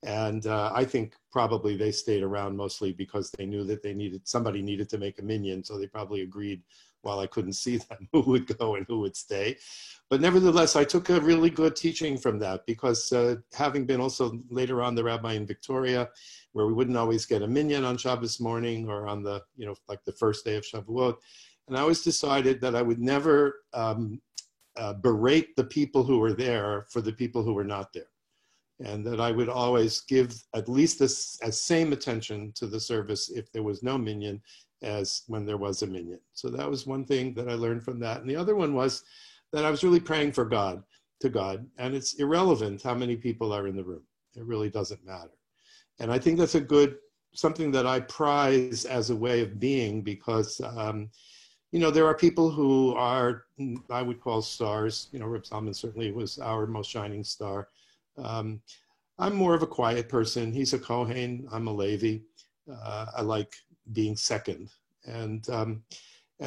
And I think probably they stayed around mostly because they knew that somebody needed to make a minyan, so they probably agreed while I couldn't see them who would go and who would stay. But nevertheless, I took a really good teaching from that because having been also later on the rabbi in Victoria, where we wouldn't always get a minyan on Shabbos morning or on the, like the first day of Shavuot. And I always decided that I would never berate the people who were there for the people who were not there. And that I would always give at least as same attention to the service if there was no minyan as when there was a minyan. So that was one thing that I learned from that. And the other one was that I was really praying to God. And it's irrelevant how many people are in the room. It really doesn't matter. And I think that's something that I prize as a way of being because, there are people who are, I would call stars. Reb Zalman certainly was our most shining star. I'm more of a quiet person. He's a Kohen. I'm a Levi. I like being second. And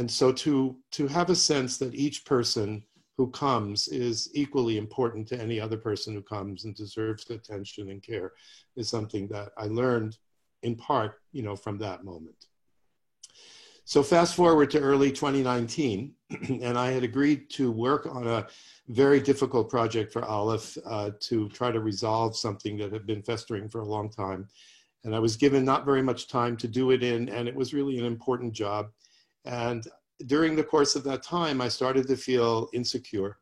so to have a sense that each person who comes is equally important to any other person who comes and deserves attention and care is something that I learned in part, from that moment. So fast forward to early 2019, and I had agreed to work on a very difficult project for Aleph to try to resolve something that had been festering for a long time. And I was given not very much time to do it in, and it was really an important job. And during the course of that time, I started to feel insecure.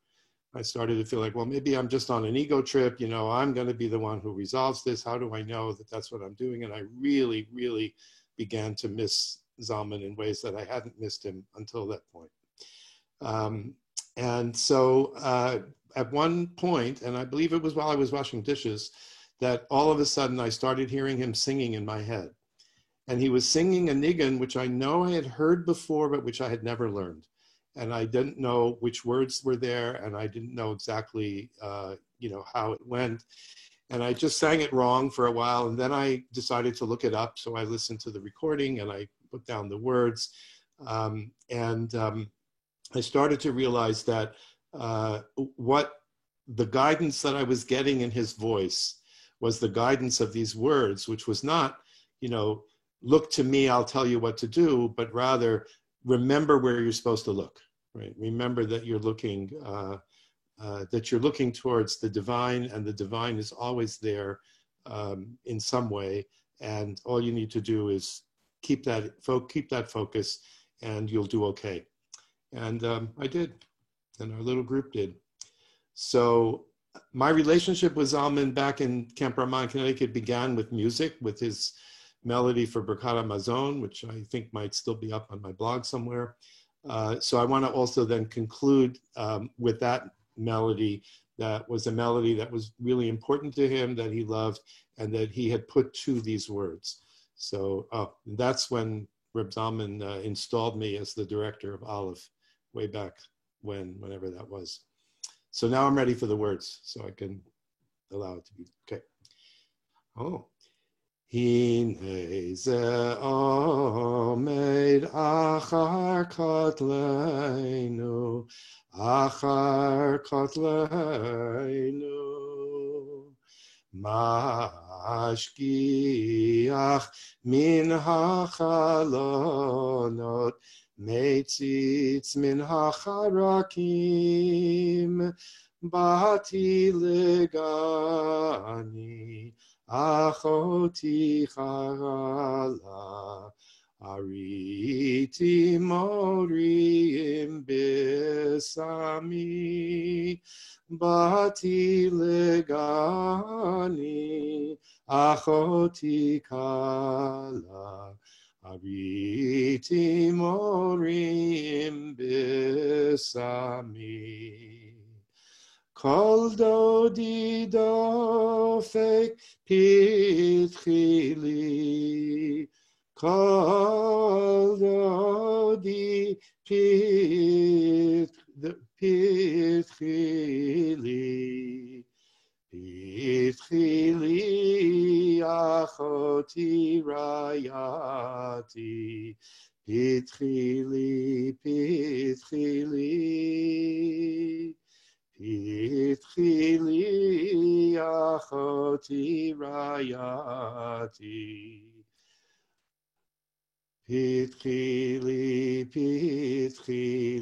I started to feel like, well, maybe I'm just on an ego trip. I'm going to be the one who resolves this. How do I know that that's what I'm doing? And I really, really began to miss Zalman in ways that I hadn't missed him until that point. And so at one point, and I believe it was while I was washing dishes, that all of a sudden I started hearing him singing in my head. And he was singing a nigun, which I know I had heard before, but which I had never learned. And I didn't know which words were there, and I didn't know exactly, how it went. And I just sang it wrong for a while, and then I decided to look it up. So I listened to the recording, and I put down the words. I started to realize that what the guidance that I was getting in his voice was the guidance of these words, which was not, look to me, I'll tell you what to do, but rather remember where you're supposed to look, right? Remember that you're looking towards the divine, and the divine is always there in some way. And all you need to do is keep that focus, and you'll do okay. And I did, and our little group did. So my relationship with Zalman back in Camp Ramah, Connecticut began with music, with his melody for Birkat HaMazon, which I think might still be up on my blog somewhere. So I want to also then conclude with that melody. That was a melody that was really important to him, that he loved, and that he had put to these words. So that's when Reb Zalman installed me as the director of Aleph, way back whenever that was. So now I'm ready for the words, so I can allow it to be, okay. Oh. Hine ze omed achar kotleinu, mashgiach min hachalonot, metzitz min hacharakim, bati legani, achoti chala, ariti morim besami, bati legani, achoti chala, ariti morim besami. Kol dodi dofek pitchili, kol dodi pitchili, pitchili achoti rayati, pitchili, pitchili. פתחי לי אחותי רעייתי. פתחי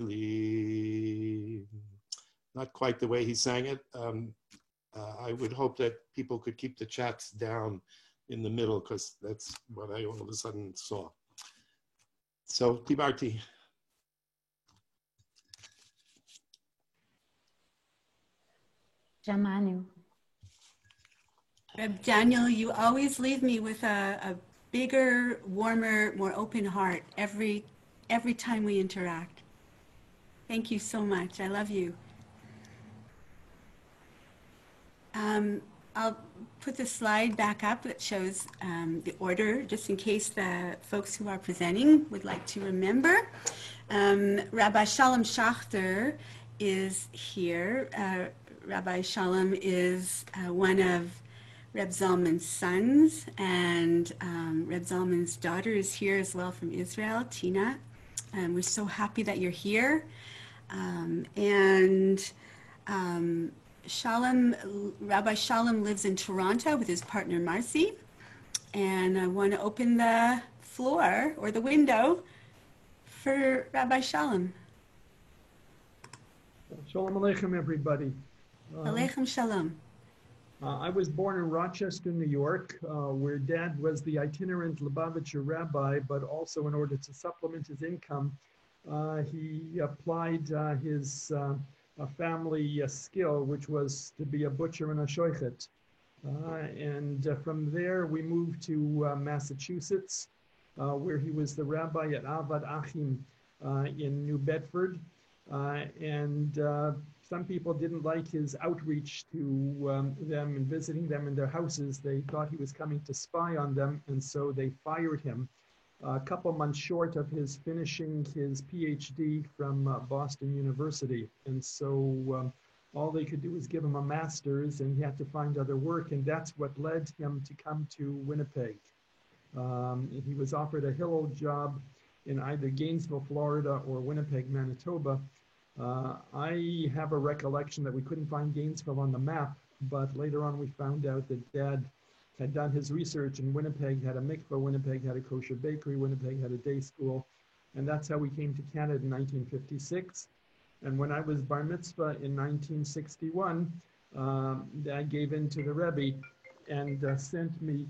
לי. Not quite the way he sang it. I would hope that people could keep the chats down in the middle, because that's what I all of a sudden saw. So, Tibarti. Jamanu. Reb Daniel, you always leave me with a bigger, warmer, more open heart every time we interact. Thank you so much. I love you. I'll put the slide back up that shows the order, just in case the folks who are presenting would like to remember. Rabbi Shalom Schachter is here. Rabbi Shalom is one of Reb Zalman's sons, and Reb Zalman's daughter is here as well from Israel, Tina. We're so happy that you're here. Rabbi Shalom lives in Toronto with his partner Marcy, and I want to open the floor or the window for Rabbi Shalom. Shalom Aleichem, everybody. Aleichem Shalom. I was born in Rochester, New York, where Dad was the itinerant Lubavitcher rabbi, but also in order to supplement his income, he applied his family skill, which was to be a butcher and a shoichet. From there, we moved to Massachusetts, where he was the rabbi at Avad Achim in New Bedford. Some people didn't like his outreach to them and visiting them in their houses. They thought he was coming to spy on them, and so they fired him a couple months short of his finishing his PhD from Boston University. And so all they could do was give him a master's, and he had to find other work, and that's what led him to come to Winnipeg. He was offered a Hillel job in either Gainesville, Florida, or Winnipeg, Manitoba. I have a recollection that we couldn't find Gainesville on the map, but later on we found out that Dad had done his research, and Winnipeg had a mikveh, Winnipeg had a kosher bakery, Winnipeg had a day school, and that's how we came to Canada in 1956. And when I was bar mitzvah in 1961, Dad gave in to the Rebbe and sent me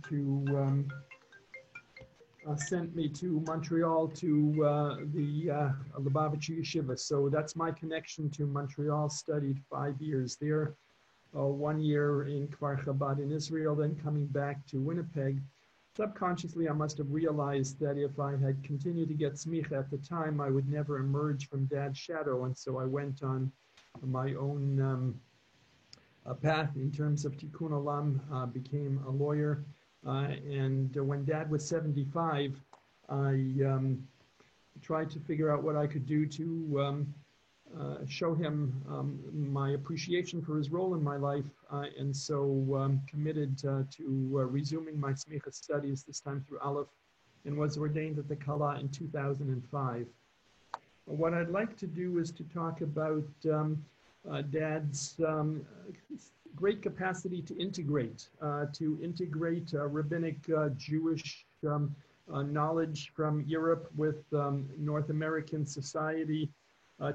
to Montreal to the Lubavitcher Yeshiva. So that's my connection to Montreal. Studied 5 years there, 1 year in Kfar Chabad in Israel, then coming back to Winnipeg. Subconsciously, I must have realized that if I had continued to get smicha at the time, I would never emerge from Dad's shadow. And so I went on my own path in terms of Tikkun Olam, became a lawyer. And when Dad was 75, I tried to figure out what I could do to show him my appreciation for his role in my life, and so committed to resuming my smicha studies, this time through Aleph, and was ordained at the Kala in 2005. What I'd like to do is to talk about Dad's great capacity to integrate rabbinic Jewish knowledge from Europe with North American society,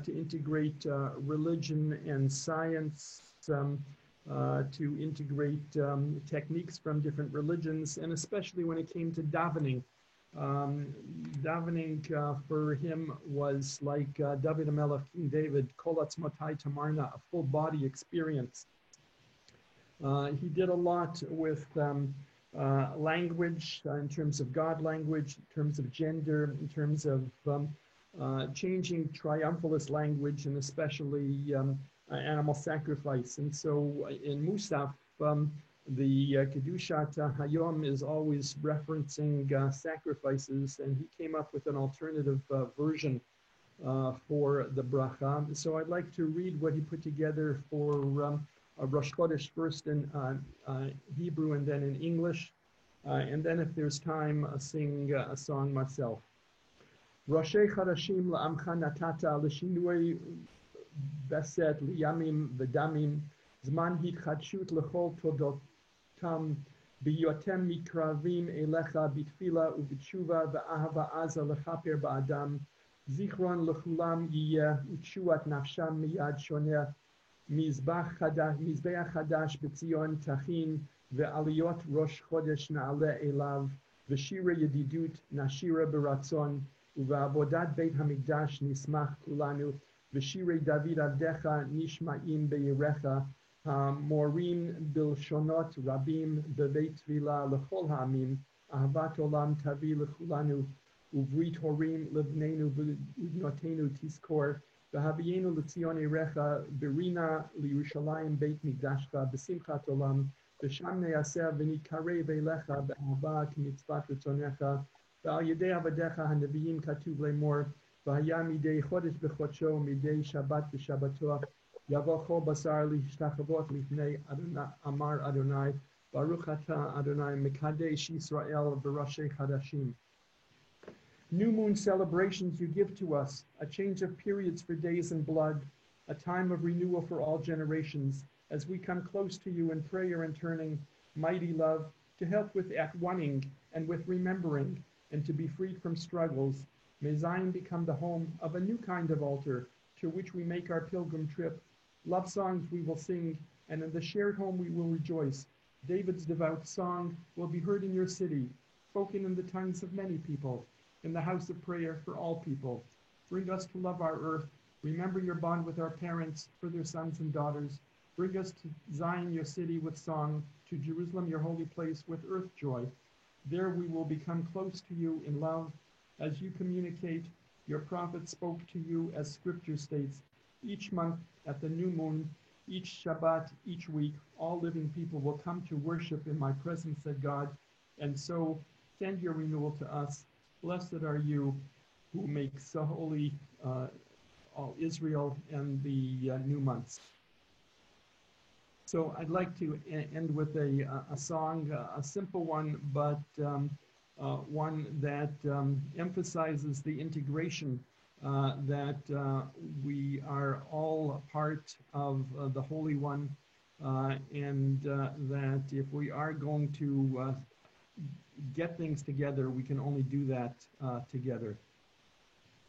to integrate religion and science, to integrate techniques from different religions, and especially when it came to davening. Davening for him was like David HaMelech, King David, Kol Atzmotai Tamarna, a full body experience. He did a lot with language, in terms of God language, in terms of gender, in terms of changing triumphalist language, and especially animal sacrifice. And so in Musaf, the Kedushat Hayom is always referencing sacrifices, and he came up with an alternative version for the bracha. So I'd like to read what he put together for Rosh Chodesh, first in Hebrew and then in English, and then if there's time, sing a song myself. Roshei Chadashim la'amcha natata l'shinui Beset Liyamim V'Damim Zman Hitchadshut L'chol Todotam B'yotem Mikravim Elecha B'Tfila U'B'Tshuva V'Ahava Aza L'Chaper Ba'Adam Zichron L'Chulam Yiyeh U'Tshuat Nafsham Miyad Shoneh Mizbeach Chadash B'Tzion Tachin Ve'aliyot Rosh Chodesh Na'aleh Elav V'Shira Yedidut Nashira B'Ratzon Uve'avodat Beit HaMikdash Nismach Kulanu V'Shirei David Avdecha Nishma'im Be'yirecha Morim Bilshonot Rabim B'Beit Tvila L'chol Ha'amim Ahavat Olam Tavi L'Chulanu Uvrit Horim L'Bneinu V'Bnotenu Tizkor V'Havienu L'Tzion Eirecha B'Rina L'Yerushalayim Beit Mikdashcha B'Simchat Olam V'Sham Ne'aseh V'Nikarei V'Elecha B'Ahava K'mitzvat R'tzonecha V'al Yedei Avadecha HaNeviim Katuv Le'mor V'Haya Midei Chodesh B'Chodsho Midei Shabbat B'Shabbatoh Yavo Chol Basar L'Ishtachavot L'Ifnei Amar Adonai Baruch Atah Adonai Mekadesh Yisrael V'Roshei Chadashim. New moon celebrations you give to us, a change of periods for days and blood, a time of renewal for all generations, as we come close to you in prayer and turning, mighty love, to help with at-oneing and with remembering, and to be freed from struggles. May Zion become the home of a new kind of altar, to which we make our pilgrim trip. Love songs we will sing, and in the shared home we will rejoice. David's devout song will be heard in your city, spoken in the tongues of many people, in the house of prayer for all people. Bring us to love our earth. Remember your bond with our parents for their sons and daughters. Bring us to Zion, your city, with song, to Jerusalem, your holy place, with earth joy. There we will become close to you in love. As you communicate, your prophet spoke to you as scripture states. Each month at the new moon, each Shabbat, each week, all living people will come to worship in my presence, said God. And so send your renewal to us. Blessed are you who make so holy all Israel and the new months. So I'd like to end with a song, a simple one, but one that emphasizes the integration that we are all a part of the Holy One, and that if we are going to get things together, we can only do that together.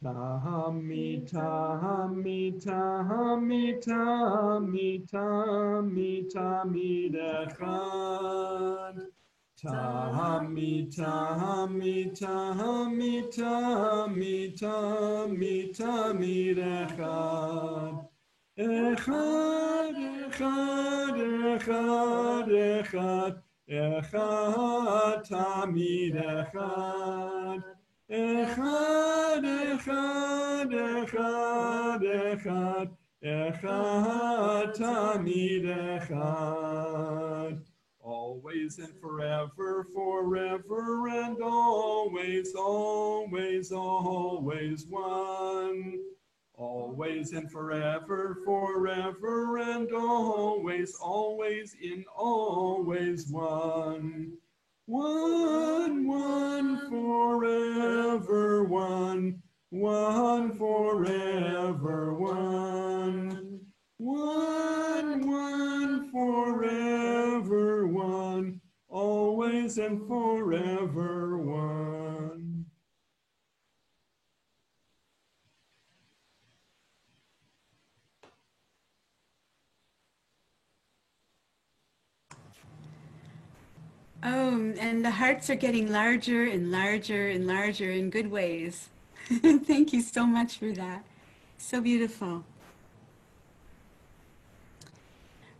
Tahami, tahami, tahami, tahami, tahami, tahami, echad. Tahami, tahami, tahami, tahami, tahami, tahami, echad. Echad, echad, echad, echad. Echad, tamid echad. Echad, echad, echad, echad. Echad, tamid echad. Always and forever, forever and always, always, always one. Always and forever, forever and always, always in always one. One, one, forever one. One, forever one. One, one, forever one. Always and forever one. Oh, and the hearts are getting larger and larger and larger in good ways. Thank you so much for that. So beautiful.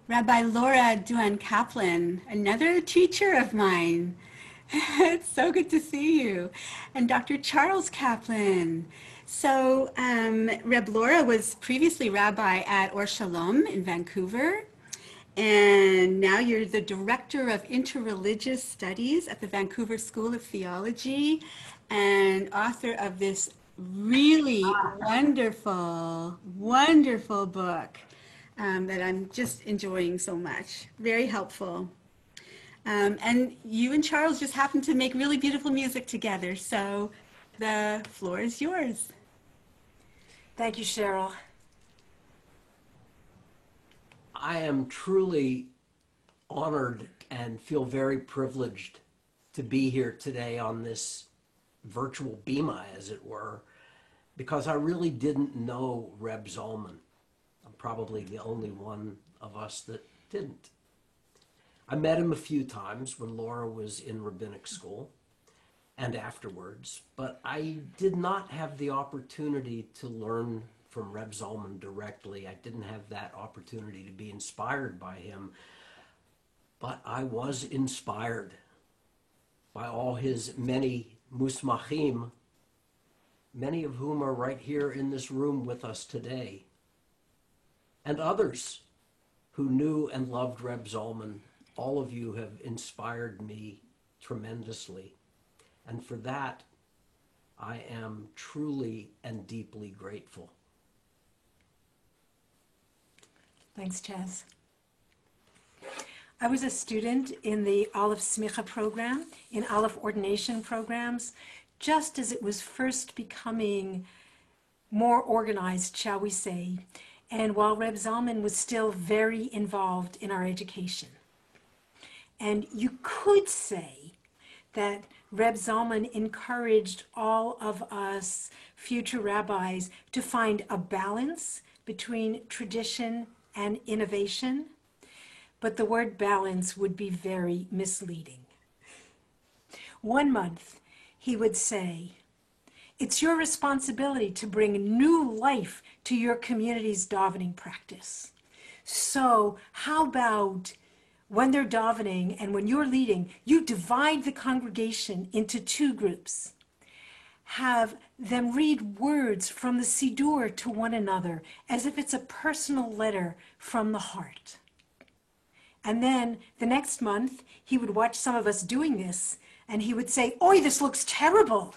Rabbi Laura Duan Kaplan, another teacher of mine. It's so good to see you. And Dr. Charles Kaplan. So Reb Laura was previously rabbi at Or Shalom in Vancouver. And now you're the Director of Interreligious Studies at the Vancouver School of Theology and author of this really wonderful, wonderful book that I'm just enjoying so much. Very helpful. And you and Charles just happen to make really beautiful music together. So the floor is yours. Thank you, Cheryl. I am truly honored and feel very privileged to be here today on this virtual bima, as it were, because I really didn't know Reb Zalman. I'm probably the only one of us that didn't. I met him a few times when Laura was in rabbinic school and afterwards, but I did not have the opportunity to learn from Reb Zalman directly. I didn't have that opportunity to be inspired by him, but I was inspired by all his many musmachim, many of whom are right here in this room with us today, and others who knew and loved Reb Zalman. All of you have inspired me tremendously. And for that, I am truly and deeply grateful. Thanks, Chaz. I was a student in the Aleph Smicha program, in Aleph ordination programs, just as it was first becoming more organized, shall we say, and while Reb Zalman was still very involved in our education. And you could say that Reb Zalman encouraged all of us future rabbis to find a balance between tradition and innovation, but the word balance would be very misleading. One month, he would say, it's your responsibility to bring new life to your community's davening practice. So how about when they're davening and when you're leading, you divide the congregation into two groups. Have them read words from the Siddur to one another as if it's a personal letter from the heart. And then the next month, he would watch some of us doing this and he would say, "Oi, this looks terrible.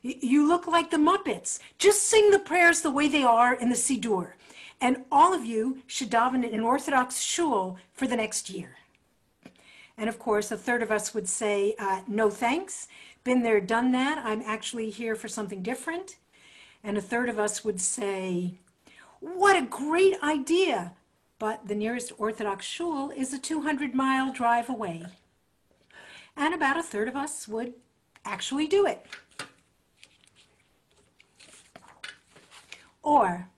You look like the Muppets. Just sing the prayers the way they are in the Siddur. And all of you should daven in an Orthodox shul for the next year." And of course, a third of us would say, no thanks, been there, done that, I'm actually here for something different. And a third of us would say, what a great idea, but the nearest Orthodox shul is a 200-mile drive away. And about a third of us would actually do it. Or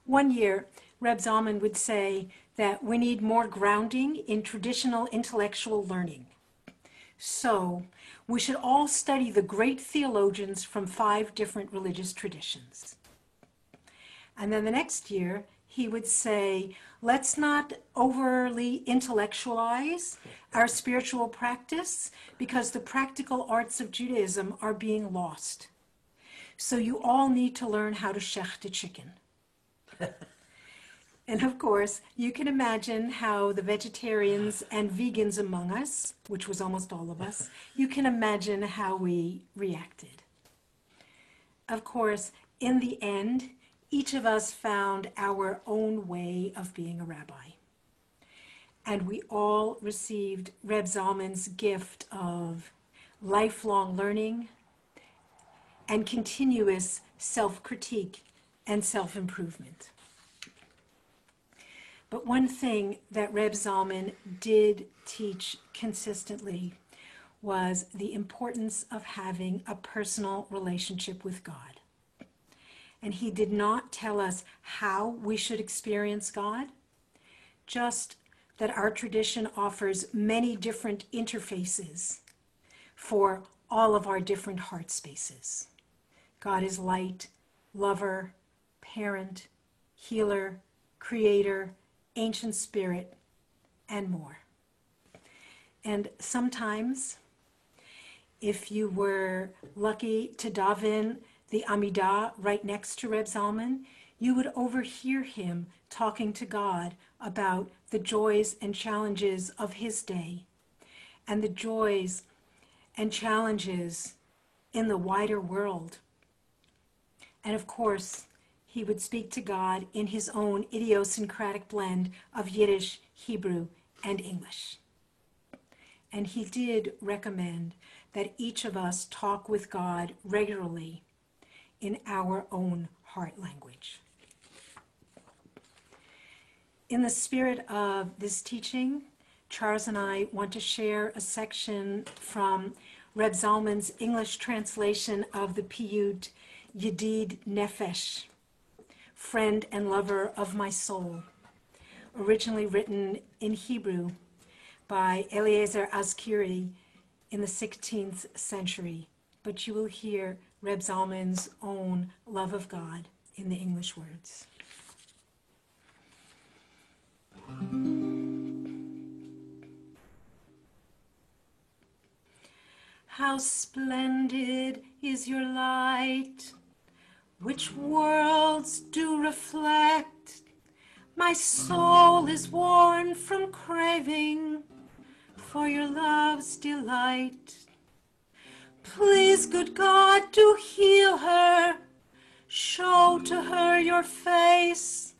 one year, Reb Zalman would say that we need more grounding in traditional intellectual learning. So we should all study the great theologians from 5 different religious traditions. And then the next year, he would say, let's not overly intellectualize our spiritual practice because the practical arts of Judaism are being lost. So you all need to learn how to shech the chicken. And of course, you can imagine how the vegetarians and vegans among us, which was almost all of us, you can imagine how we reacted. Of course, in the end, each of us found our own way of being a rabbi. And we all received Reb Zalman's gift of lifelong learning and continuous self-critique and self-improvement. But one thing that Reb Zalman did teach consistently was the importance of having a personal relationship with God. And he did not tell us how we should experience God, just that our tradition offers many different interfaces for all of our different heart spaces. God is light, lover, parent, healer, creator, ancient spirit, and more. And sometimes, if you were lucky to daven the Amidah right next to Reb Zalman, you would overhear him talking to God about the joys and challenges of his day and the joys and challenges in the wider world. And of course, he would speak to God in his own idiosyncratic blend of Yiddish, Hebrew, and English. And he did recommend that each of us talk with God regularly in our own heart language. In the spirit of this teaching, Charles and I want to share a section from Reb Zalman's English translation of the Piyut Yedid Nefesh, Friend and Lover of My Soul, originally written in Hebrew by Eliezer Azkiri in the 16th century. But you will hear Reb Zalman's own love of God in the English words. How splendid is your light, which worlds do reflect. My soul is worn from craving for your love's delight. Please, good God, do heal her, show to her your face,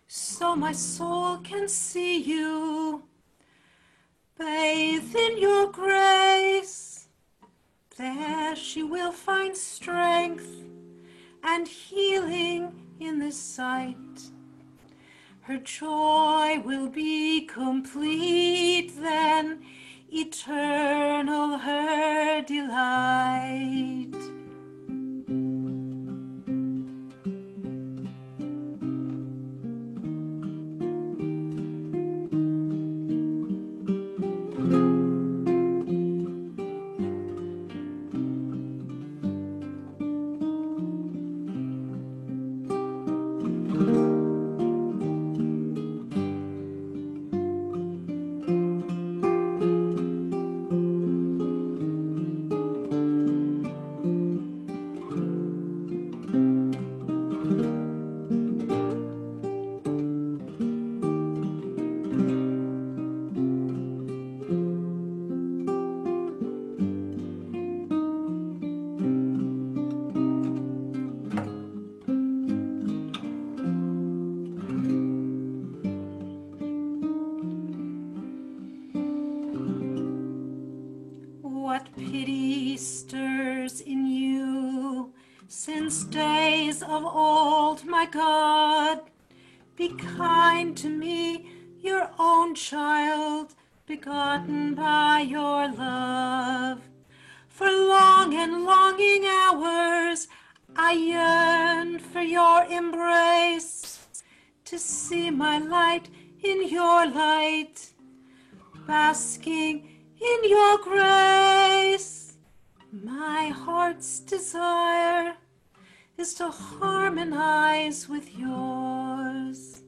so my soul can see you, bathe in your grace. There she will find strength and healing in this sight. Her joy will be complete then, eternal her delight. What pity stirs in you since days of old, my God? Be kind to me, your own child, begotten by your love. For long and longing hours I yearn for your embrace, to see my light in your light, basking in your grace. My heart's desire is to harmonize with yours.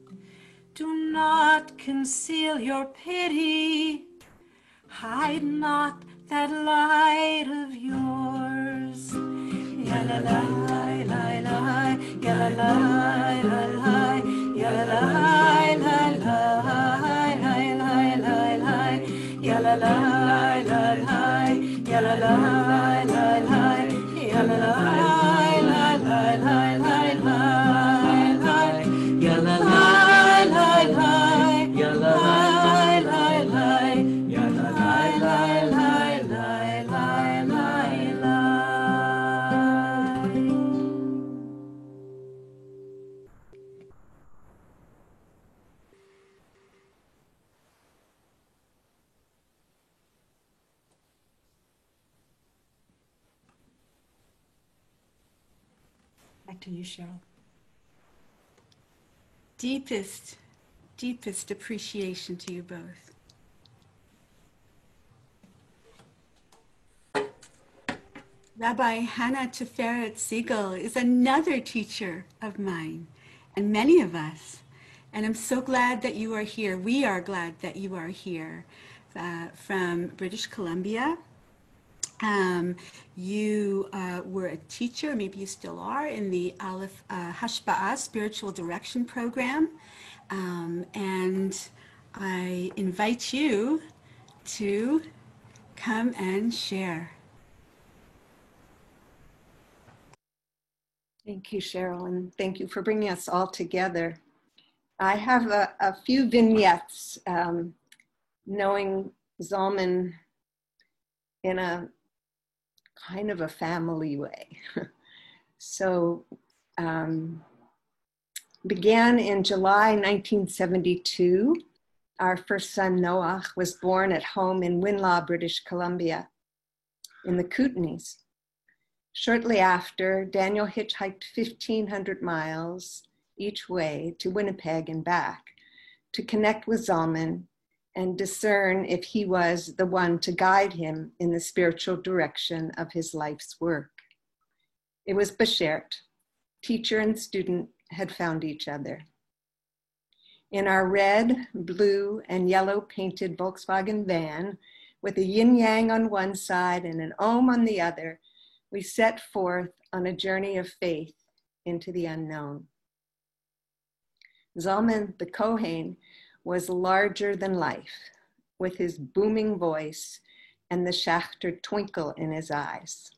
Do not conceal your pity, hide not that light of yours. Ya la la la la, ya la la la la, ya la la la la, ya la la la la, ya la la la la, ya la la la la, ya la la la la, ya la la la la, ya la la la la. Back to you, Cheryl. Deepest, deepest appreciation to you both. Rabbi Hannah Tiferet Siegel is another teacher of mine and many of us. And I'm so glad that you are here. We are glad that you are here from British Columbia. You were a teacher, maybe you still are, in the Aleph Hashba'ah Spiritual Direction Program. And I invite you to come and share. Thank you, Cheryl, and thank you for bringing us all together. I have a few vignettes, knowing Zalman in a kind of a family way. So began in July 1972. Our first son, Noah, was born at home in Winlaw, British Columbia, in the Kootenays. Shortly after, Daniel hitchhiked 1,500 miles each way to Winnipeg and back to connect with Zalman and discern if he was the one to guide him in the spiritual direction of his life's work. It was Beshert. Teacher and student had found each other. In our red, blue, and yellow painted Volkswagen van, with a yin-yang on one side and an Om on the other, we set forth on a journey of faith into the unknown. Zalman the Kohen was larger than life, with his booming voice and the Schachter twinkle in his eyes.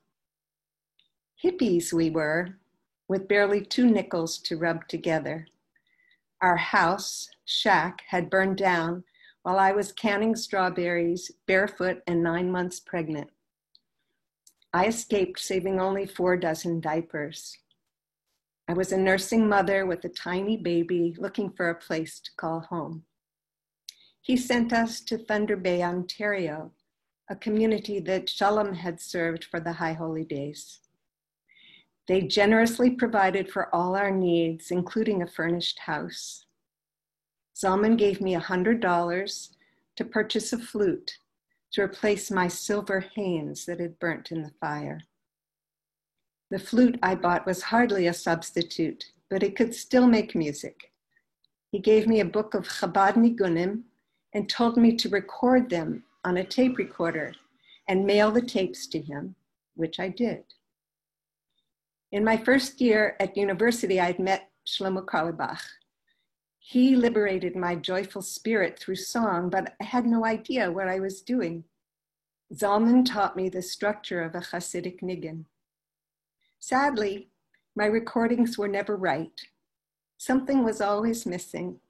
Hippies we were, with barely 2 nickels to rub together. Our house, shack, had burned down while I was canning strawberries, barefoot and 9 months pregnant. I escaped, saving only 4 dozen diapers. I was a nursing mother with a tiny baby looking for a place to call home. He sent us to Thunder Bay, Ontario, a community that Shalom had served for the High Holy Days. They generously provided for all our needs, including a furnished house. Zalman gave me $100 to purchase a flute to replace my silver Haynes that had burnt in the fire. The flute I bought was hardly a substitute, but it could still make music. He gave me a book of Chabad Nigunim and told me to record them on a tape recorder and mail the tapes to him, which I did. In my first year at university, I'd met Shlomo Carlebach. He liberated my joyful spirit through song, but I had no idea what I was doing. Zalman taught me the structure of a Hasidic nigun. Sadly, my recordings were never right. Something was always missing.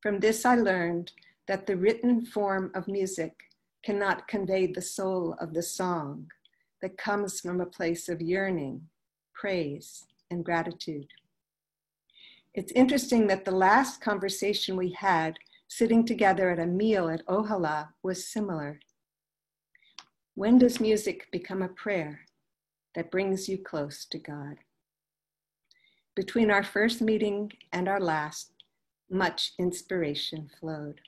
From this, I learned that the written form of music cannot convey the soul of the song that comes from a place of yearning, praise, and gratitude. It's interesting that the last conversation we had sitting together at a meal at Ohala was similar. When does music become a prayer that brings you close to God? Between our first meeting and our last, much inspiration flowed.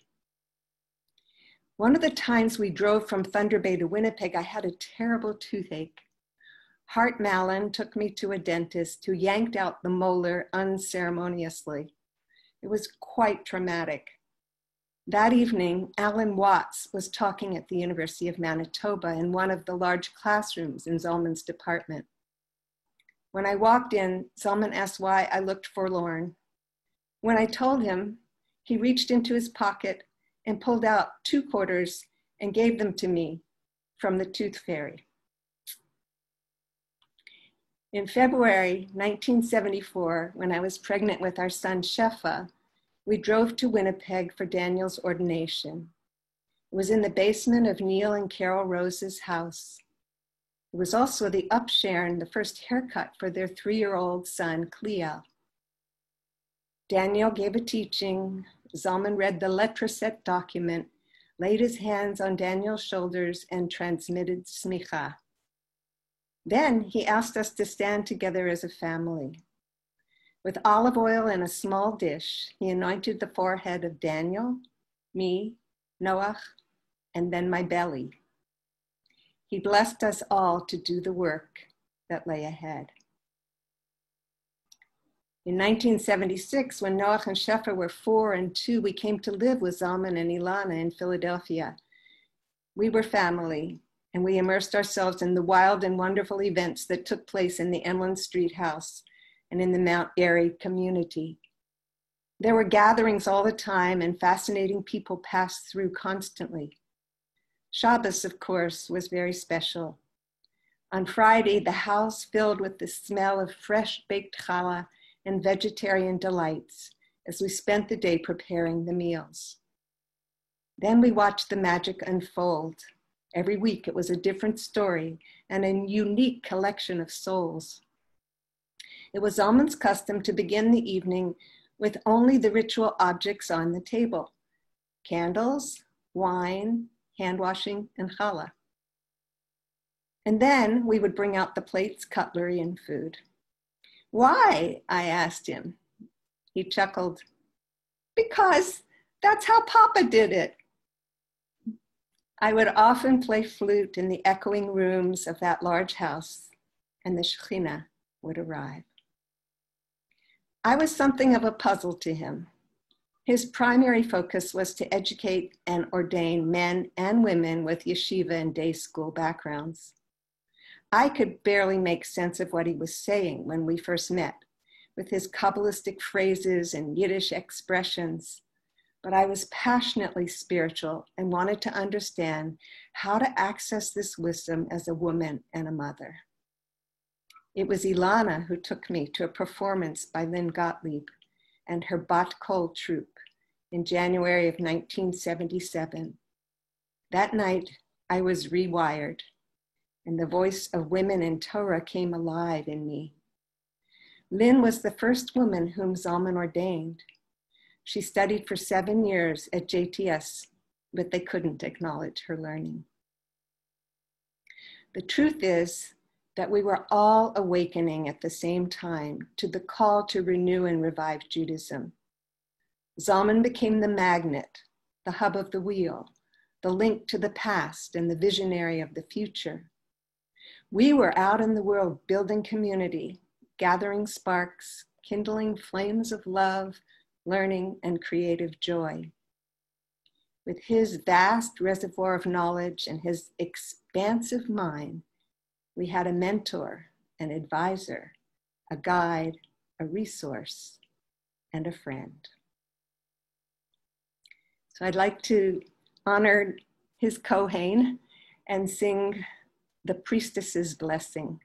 One of the times we drove from Thunder Bay to Winnipeg, I had a terrible toothache. Hart Mallon took me to a dentist who yanked out the molar unceremoniously. It was quite traumatic. That evening, Alan Watts was talking at the University of Manitoba in one of the large classrooms in Zalman's department. When I walked in, Zalman asked why I looked forlorn. When I told him, he reached into his pocket and pulled out 2 quarters and gave them to me from the Tooth Fairy. In February 1974, when I was pregnant with our son Shefa, we drove to Winnipeg for Daniel's ordination. It was in the basement of Neil and Carol Rose's house. It was also the upsharon, the first haircut for their 3-year-old son, Cleo. Daniel gave a teaching. Zalman read the letraset document, laid his hands on Daniel's shoulders, and transmitted smicha. Then he asked us to stand together as a family. With olive oil in a small dish, he anointed the forehead of Daniel, me, Noach, and then my belly. He blessed us all to do the work that lay ahead. In 1976, when Noach and Shefa were 4 and 2, we came to live with Zalman and Ilana in Philadelphia. We were family, and we immersed ourselves in the wild and wonderful events that took place in the Emlyn Street house and in the Mount Airy community. There were gatherings all the time, and fascinating people passed through constantly. Shabbos, of course, was very special. On Friday, the house filled with the smell of fresh baked challah and vegetarian delights as we spent the day preparing the meals. Then we watched the magic unfold. Every week it was a different story and a unique collection of souls. It was Zalman's custom to begin the evening with only the ritual objects on the table: candles, wine, hand washing, and challah. And then we would bring out the plates, cutlery, and food. Why? I asked him. He chuckled, because that's how Papa did it. I would often play flute in the echoing rooms of that large house, and the Shekhinah would arrive. I was something of a puzzle to him. His primary focus was to educate and ordain men and women with yeshiva and day school backgrounds. I could barely make sense of what he was saying when we first met, with his Kabbalistic phrases and Yiddish expressions, but I was passionately spiritual and wanted to understand how to access this wisdom as a woman and a mother. It was Ilana who took me to a performance by Lynn Gottlieb and her Bat Kol troupe in January of 1977. That night, I was rewired, and the voice of women in Torah came alive in me. Lynn was the first woman whom Zalman ordained. She studied for 7 years at JTS, but they couldn't acknowledge her learning. The truth is that we were all awakening at the same time to the call to renew and revive Judaism. Zalman became the magnet, the hub of the wheel, the link to the past and the visionary of the future. We were out in the world building community, gathering sparks, kindling flames of love, learning, and creative joy. With his vast reservoir of knowledge and his expansive mind, we had a mentor, an advisor, a guide, a resource, and a friend. So I'd like to honor his Kohen and sing the priestess's blessing.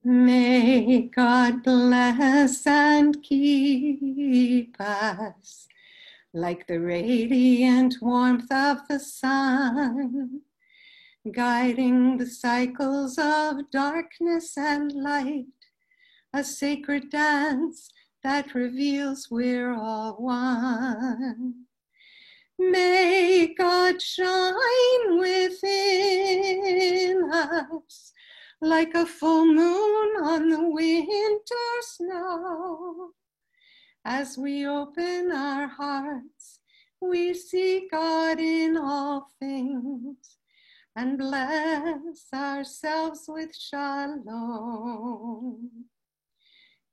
May God bless and keep us like the radiant warmth of the sun, guiding the cycles of darkness and light, a sacred dance that reveals we're all one. May God shine within us like a full moon on the winter snow. As we open our hearts, we see God in all things and bless ourselves with shalom.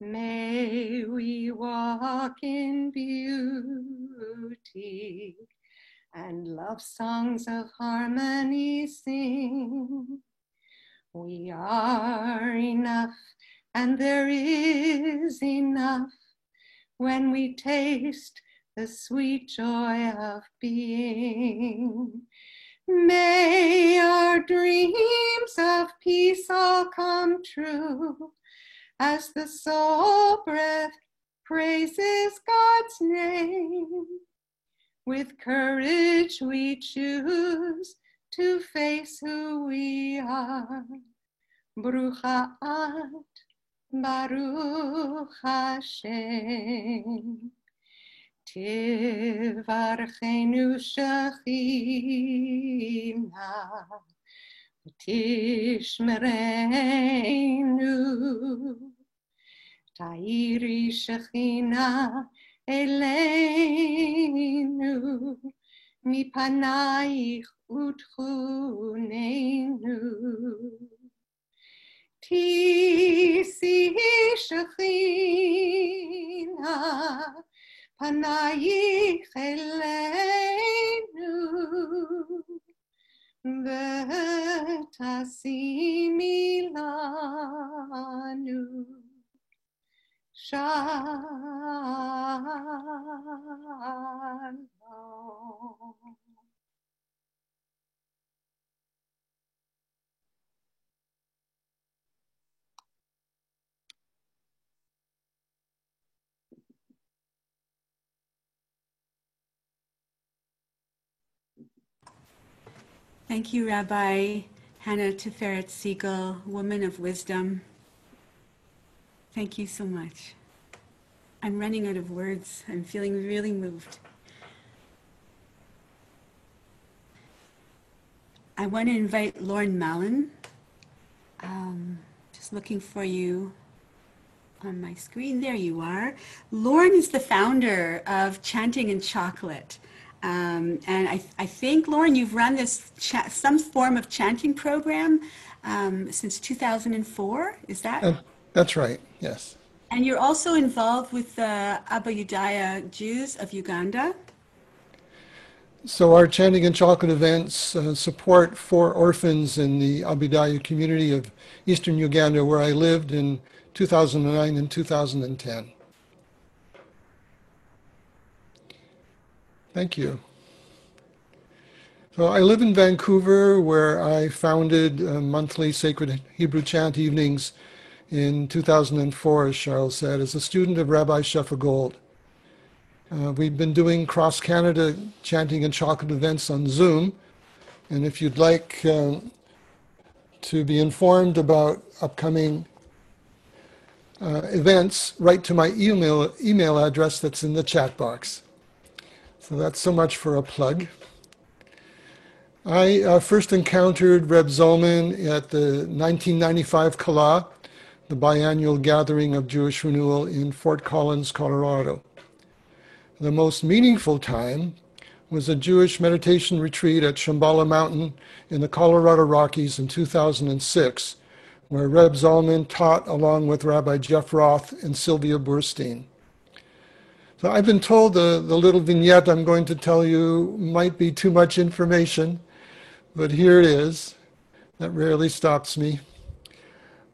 May we walk in beauty and love songs of harmony sing. We are enough, and there is enough when we taste the sweet joy of being. May our dreams of peace all come true as the soul breath praises God's name. With courage we choose to face who we are. Baruch At, Baruch Hashem. Tivarchenu Shechina, Tishmerenu. Ta'iri Shechina Eleinu, Mipanaich Utchunenu. Tisi Shechina, Panayich Eleinu, V'tasimi lanu Shalom. Thank you, Rabbi Hannah Tiferet Siegel, woman of wisdom. Thank you so much. I'm running out of words. I'm feeling really moved. I want to invite Lauren Mallon. Just looking for you on my screen. There you are. Lauren is the founder of Chanting and Chocolate. And I think, Lauren, you've run this some form of chanting program since 2004. Is that? That's right, yes. And you're also involved with the Abba Yudaya Jews of Uganda. So our Chanting and Chocolate events support 4 orphans in the Abidaya community of Eastern Uganda, where I lived in 2009 and 2010. Thank you. So I live in Vancouver, where I founded monthly Sacred Hebrew Chant evenings in 2004, as Charles said, as a student of Rabbi Shefa Gold. We've been doing cross-Canada Chanting and Chocolate events on Zoom, and if you'd like to be informed about upcoming events, write to my email address that's in the chat box. So that's so much for a plug. I first encountered Reb Zalman at the 1995 Kala, the biannual gathering of Jewish renewal in Fort Collins, Colorado. The most meaningful time was a Jewish meditation retreat at Shambhala Mountain in the Colorado Rockies in 2006, where Reb Zalman taught along with Rabbi Jeff Roth and Sylvia Burstein. So I've been told the little vignette I'm going to tell you might be too much information, but here it is. That rarely stops me.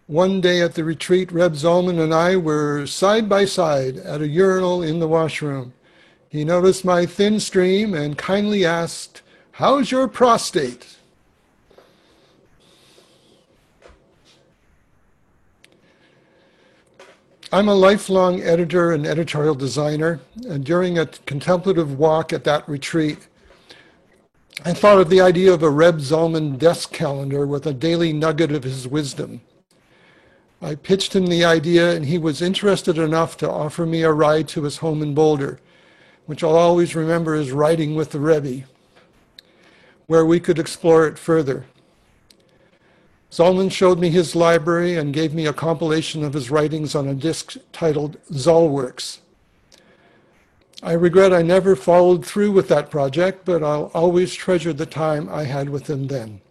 One day at the retreat, Reb Zalman and I were side by side at a urinal in the washroom. He noticed my thin stream and kindly asked, "How's your prostate?" I'm a lifelong editor and editorial designer, and during a contemplative walk at that retreat, I thought of the idea of a Reb Zalman desk calendar with a daily nugget of his wisdom. I pitched him the idea, and he was interested enough to offer me a ride to his home in Boulder, which I'll always remember as Riding with the Rebbe, where we could explore it further. Zalman showed me his library and gave me a compilation of his writings on a disc titled Zalworks. I regret I never followed through with that project, but I'll always treasure the time I had with him then.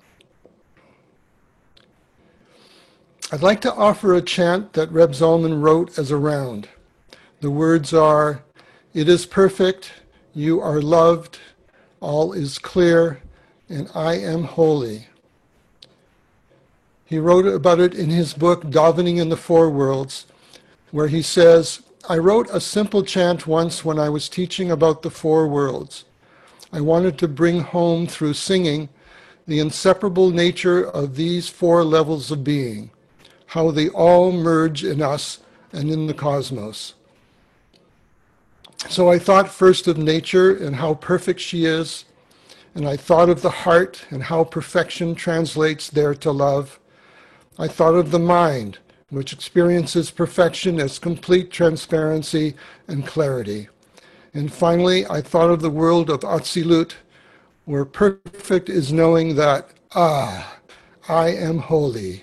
I'd like to offer a chant that Reb Zalman wrote as a round. The words are, "It is perfect, you are loved, all is clear, and I am holy." He wrote about it in his book, Davening in the Four Worlds, where he says, "I wrote a simple chant once when I was teaching about the four worlds. I wanted to bring home through singing the inseparable nature of these 4 levels of being, how they all merge in us and in the cosmos. So I thought first of nature and how perfect she is, and I thought of the heart and how perfection translates there to love. I thought of the mind, which experiences perfection as complete transparency and clarity. And finally, I thought of the world of Atzilut, where perfect is knowing that, I am holy.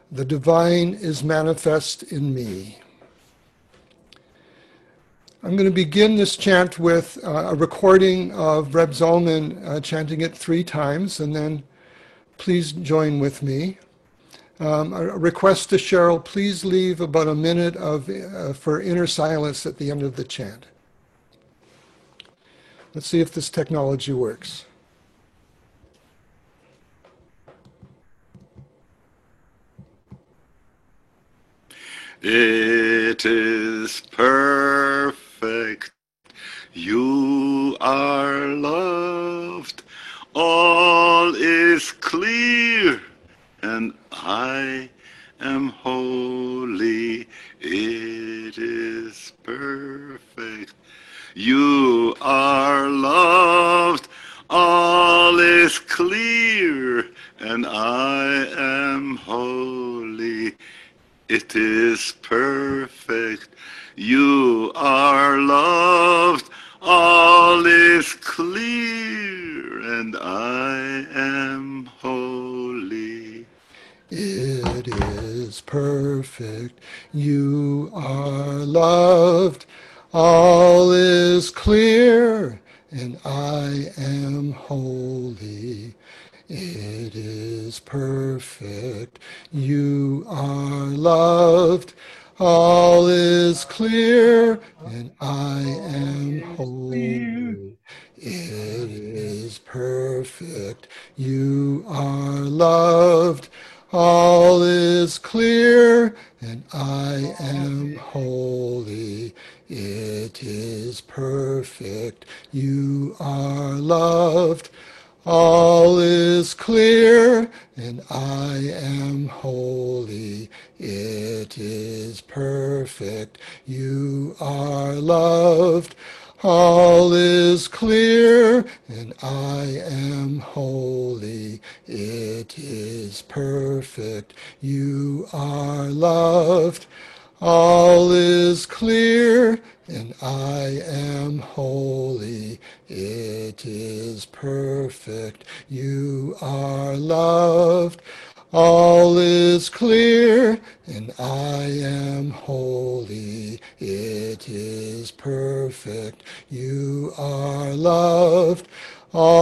The divine is manifest in me." I'm going to begin this chant with a recording of Reb Zalman chanting it 3 times, and then please join with me. A request to Cheryl, please leave about a minute for inner silence at the end of the chant. Let's see if this technology works. It is perfect. You are loved. All is clear. And I am holy. It is perfect. You are loved. All is is clear, and I am holy. It is perfect. You are loved. All is clear, and I am holy. It is perfect. You are loved. All is clear, and I am holy. It is perfect. You are loved. All is clear, and I am holy. It is perfect. You are loved. All is clear, and I am holy. It is perfect. You are loved. All is clear, and I am holy. It is perfect. You are loved. All is clear, and I am holy. It is perfect. You are loved. All is clear, and I am holy. It is perfect. You are loved. All is clear, and I am holy. It is perfect. You are loved.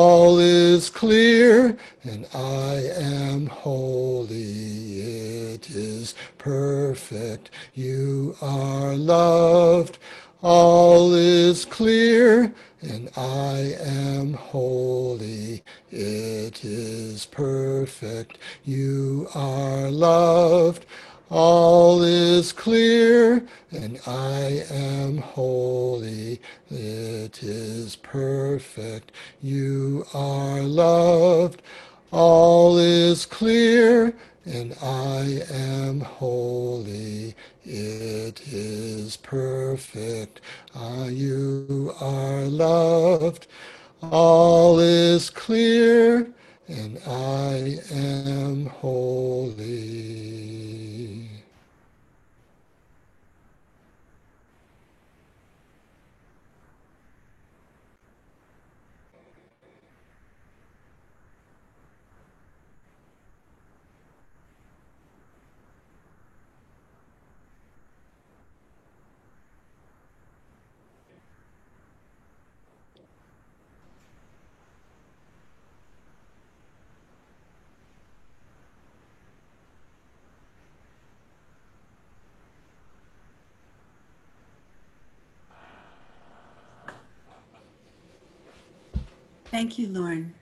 All is clear, and I am holy. It is perfect. You are loved. All is clear, and I am holy. It is perfect. You are loved. All is clear, and I am holy. It is perfect. You are loved. All is clear, and I am holy. It is perfect. You are loved. All is clear, and I am holy. Thank you, Lauren.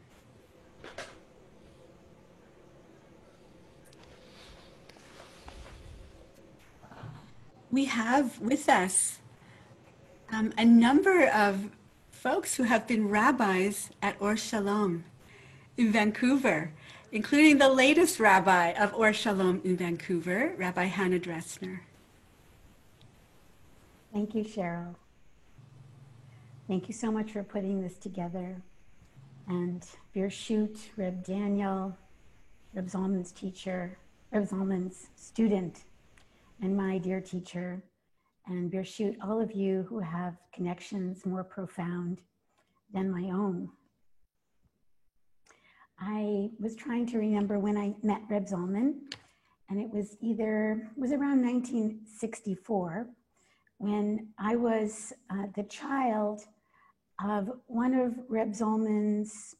We have with us a number of folks who have been rabbis at Or Shalom in Vancouver, including the latest rabbi of Or Shalom in Vancouver, Rabbi Hannah Dressner. Thank you, Cheryl. Thank you so much for putting this together. And Birshut, Reb Daniel, Reb Zalman's teacher, Reb Zalman's student, and my dear teacher, and Birshut, all of you who have connections more profound than my own. I was trying to remember when I met Reb Zalman, and it was around 1964, when I was the child of one of Reb Zalman's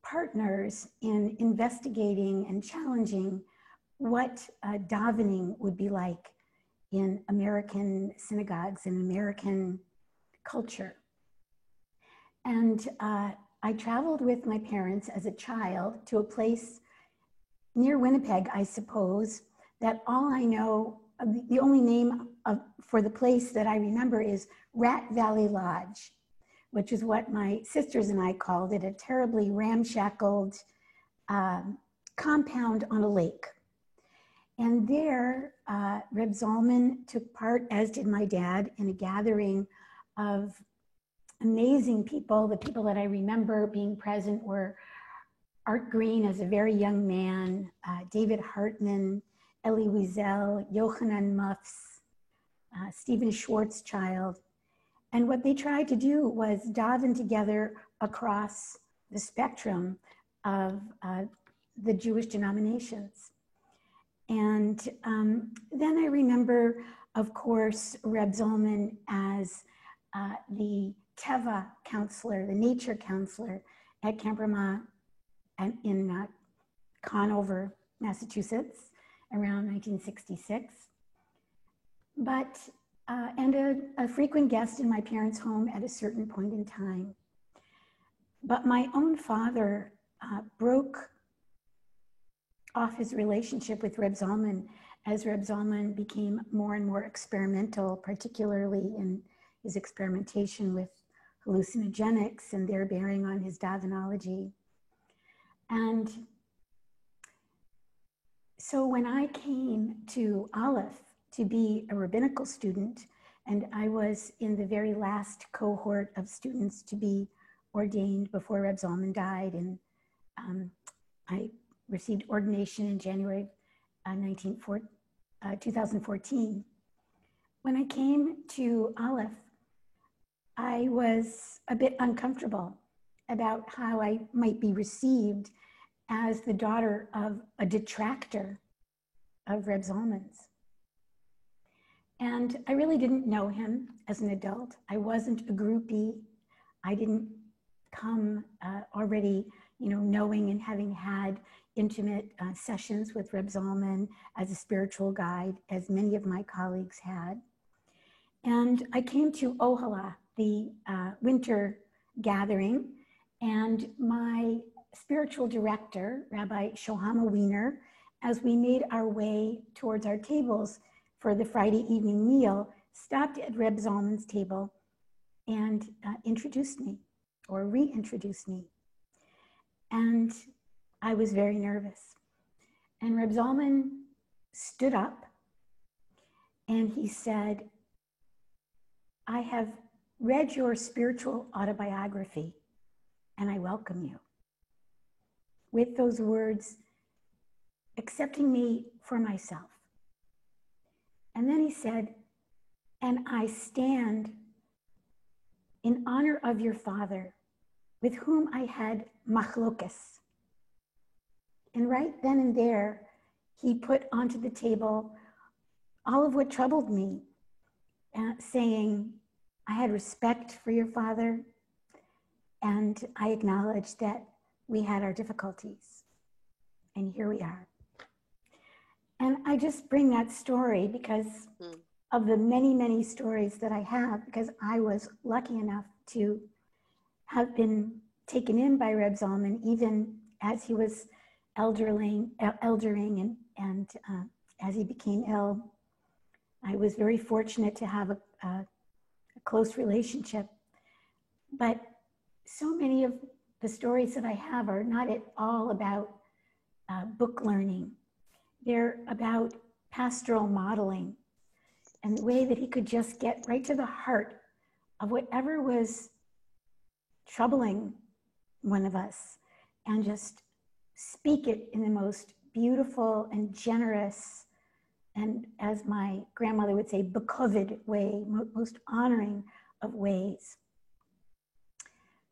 partners in investigating and challenging what davening would be like in American synagogues and American culture. And I traveled with my parents as a child to a place near Winnipeg, I suppose, that all I know, the only name for the place that I remember is Rat Valley Lodge, which is what my sisters and I called it, a terribly ramshackled compound on a lake. And there, Reb Zalman took part, as did my dad, in a gathering of amazing people. The people that I remember being present were Art Green as a very young man, David Hartman, Elie Wiesel, Yochanan Muffs, Stephen Schwarzschild. And what they tried to do was daven together across the spectrum of the Jewish denominations. And then I remember, of course, Reb Zalman as the Teva counselor, the nature counselor at Camp Ramah in Conover, Massachusetts, around 1966. But, and a frequent guest in my parents' home at a certain point in time. But my own father broke off his relationship with Reb Zalman as Reb Zalman became more and more experimental, particularly in his experimentation with hallucinogenics and their bearing on his Davenology. And so when I came to Aleph to be a rabbinical student, and I was in the very last cohort of students to be ordained before Reb Zalman died, and I received ordination in January 2014. When I came to Aleph, I was a bit uncomfortable about how I might be received as the daughter of a detractor of Reb Zalman's. And I really didn't know him as an adult. I wasn't a groupie. I didn't come already, knowing and having had intimate sessions with Reb Zalman as a spiritual guide, as many of my colleagues had. And I came to Ohala, the winter gathering, and my spiritual director, Rabbi Shohama Wiener, as we made our way towards our tables for the Friday evening meal, stopped at Reb Zalman's table and introduced me, or reintroduced me. And I was very nervous. And Reb Zalman stood up and he said, "I have read your spiritual autobiography and I welcome you." With those words, accepting me for myself. And then he said, "And I stand in honor of your father, with whom I had machlokas." And right then and there, he put onto the table all of what troubled me, saying, "I had respect for your father, and I acknowledge that we had our difficulties, and here we are." And I just bring that story because of the many, many stories that I have, because I was lucky enough to have been taken in by Reb Zalman, even as he was eldering and as he became ill. I was very fortunate to have a close relationship. But so many of the stories that I have are not at all about book learning. They're about pastoral modeling and the way that he could just get right to the heart of whatever was troubling one of us and just speak it in the most beautiful and generous, and as my grandmother would say, bekovid way, most honoring of ways.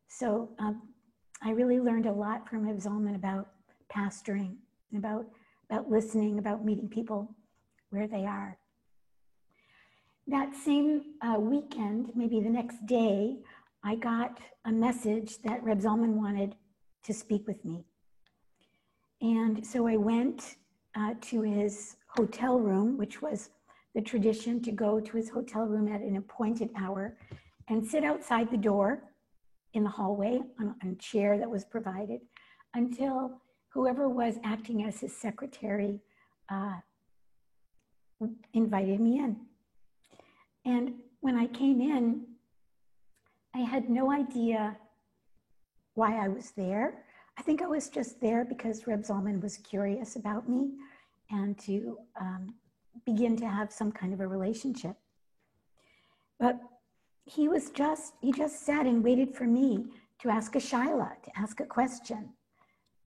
So I really learned a lot from Reb Zalman about pastoring, about listening, about meeting people where they are. That same weekend, maybe the next day, I got a message that Reb Zalman wanted to speak with me. And so I went to his hotel room, which was the tradition to go to his hotel room at an appointed hour and sit outside the door in the hallway on a chair that was provided until whoever was acting as his secretary invited me in. And when I came in, I had no idea why I was there. I think I was just there because Reb Zalman was curious about me and to begin to have some kind of a relationship. But he just sat and waited for me to ask a shaila, to ask a question,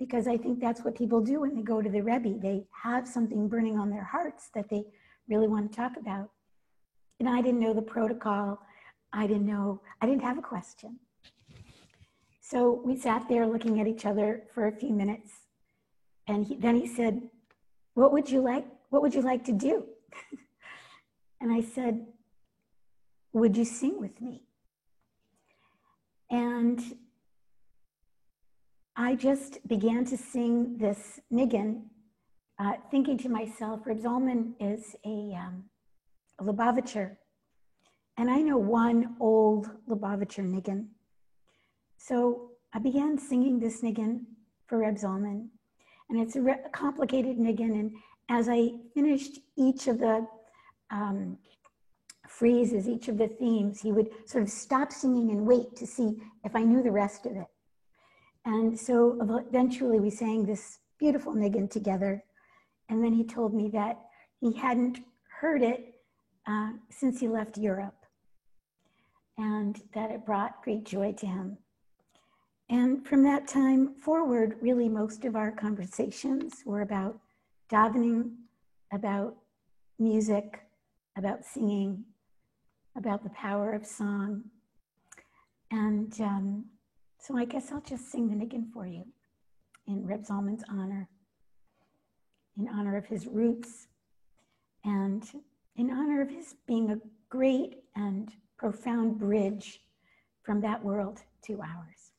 because I think that's what people do when they go to the Rebbe. They have something burning on their hearts that they really want to talk about. And I didn't know the protocol. I didn't have a question. So we sat there looking at each other for a few minutes. And then he said, what would you like to do? And I said, would you sing with me? And I just began to sing this niggin, thinking to myself, Reb Zalman is a Lubavitcher, and I know one old Lubavitcher niggin. So I began singing this niggin for Reb Zalman, and it's a complicated niggin, and as I finished each of the phrases, each of the themes, he would sort of stop singing and wait to see if I knew the rest of it. And so eventually we sang this beautiful niggin together. And then he told me that he hadn't heard it since he left Europe, and that it brought great joy to him. And from that time forward, really most of our conversations were about davening, about music, about singing, about the power of song. And so I guess I'll just sing the niggin for you in Reb Zalman's honor, in honor of his roots, and in honor of his being a great and profound bridge from that world to ours.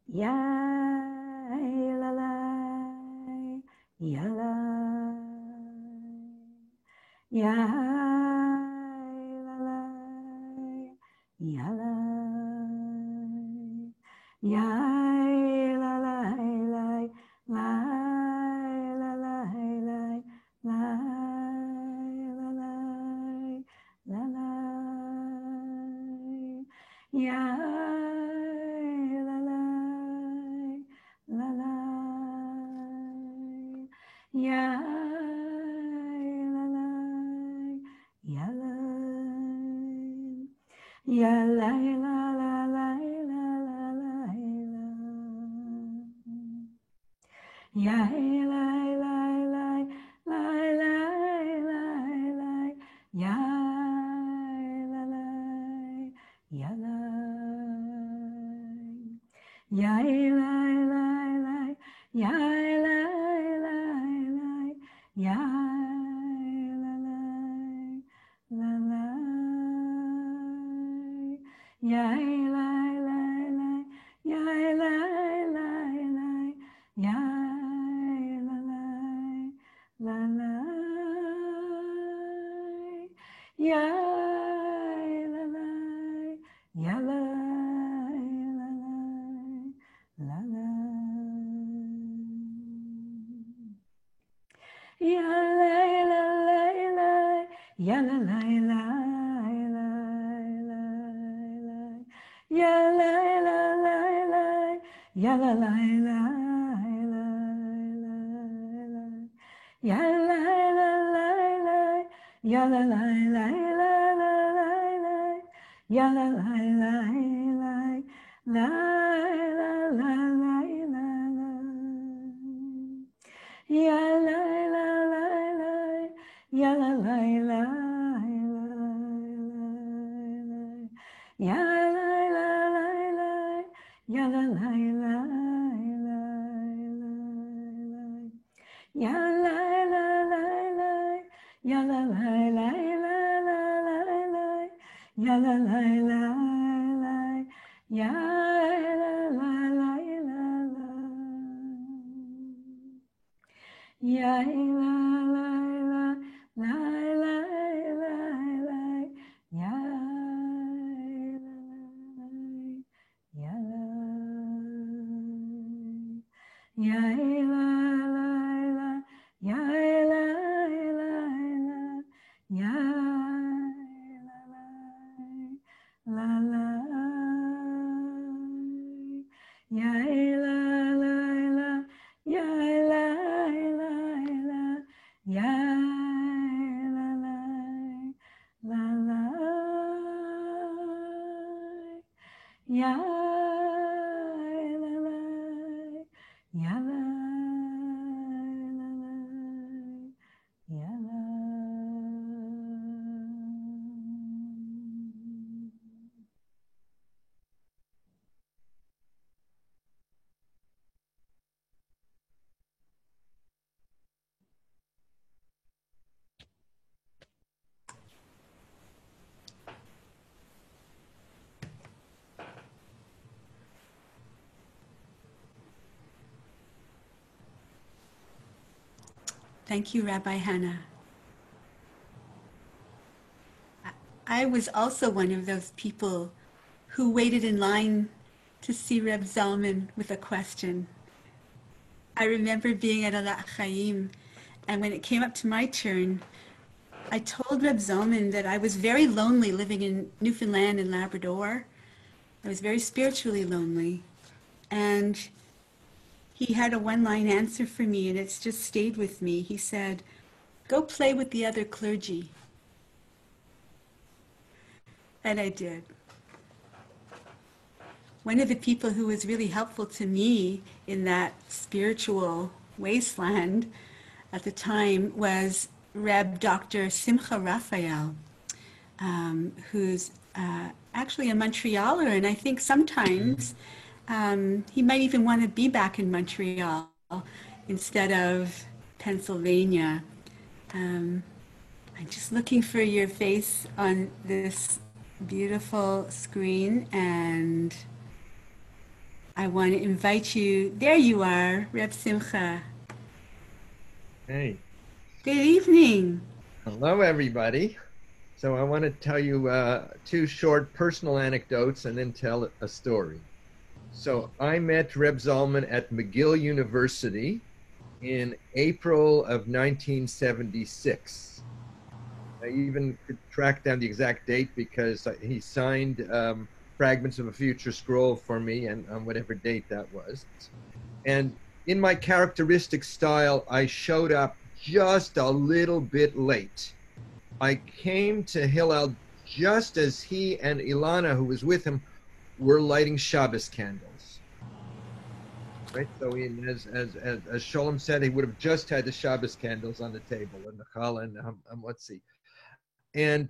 Ya la la, ya la, ya la la, ya la, ya la la la, la la la la, la la la, la la, ya la la, la la, ya la la, ya la, ya la la la la la la la, ya la la la la la la, ya la la, ya la, ya la la la, ya la la la, ya la la, la la, ya la la la, ya la la la, ya la la, la la, ya la la, ya la la la, ya la la la, ya la la la, ya la la la, ya la la la, ya la la la, ya la la la, ya la la la, la la la la, ya la la la, ya la la la, ya la la la, ya la la la, ya la la la, ya la la la, ya la la la, ya la la la, ya la la la, ya ya la la, ya la la, ya la la, ya la la, ya la la, ya la la, ya Thank you, Rabbi Hannah. I was also one of those people who waited in line to see Reb Zalman with a question. I remember being at Alat Chaim, and when it came up to my turn, I told Reb Zalman that I was very lonely living in Newfoundland and Labrador. I was very spiritually lonely. And he had a one-line answer for me, and it's just stayed with me. He said, "Go play with the other clergy." And I did. One of the people who was really helpful to me in that spiritual wasteland at the time was Reb Dr. Simcha Raphael, who's actually a Montrealer, and I think sometimes he might even want to be back in Montreal instead of Pennsylvania. I'm just looking for your face on this beautiful screen, and I want to invite you. There you are, Reb Simcha. Hey. Good evening. Hello, everybody. So I want to tell you two short personal anecdotes and then tell a story. So I met Reb Zalman at McGill University in April of 1976. I even could track down the exact date because he signed fragments of a future scroll for me, and on whatever date that was. And in my characteristic style, I showed up just a little bit late. I came to Hillel just as he and Ilana, who was with him, were lighting Shabbos candles. Right, so as Sholem said, he would have just had the Shabbos candles on the table, and the challah, and let's see. And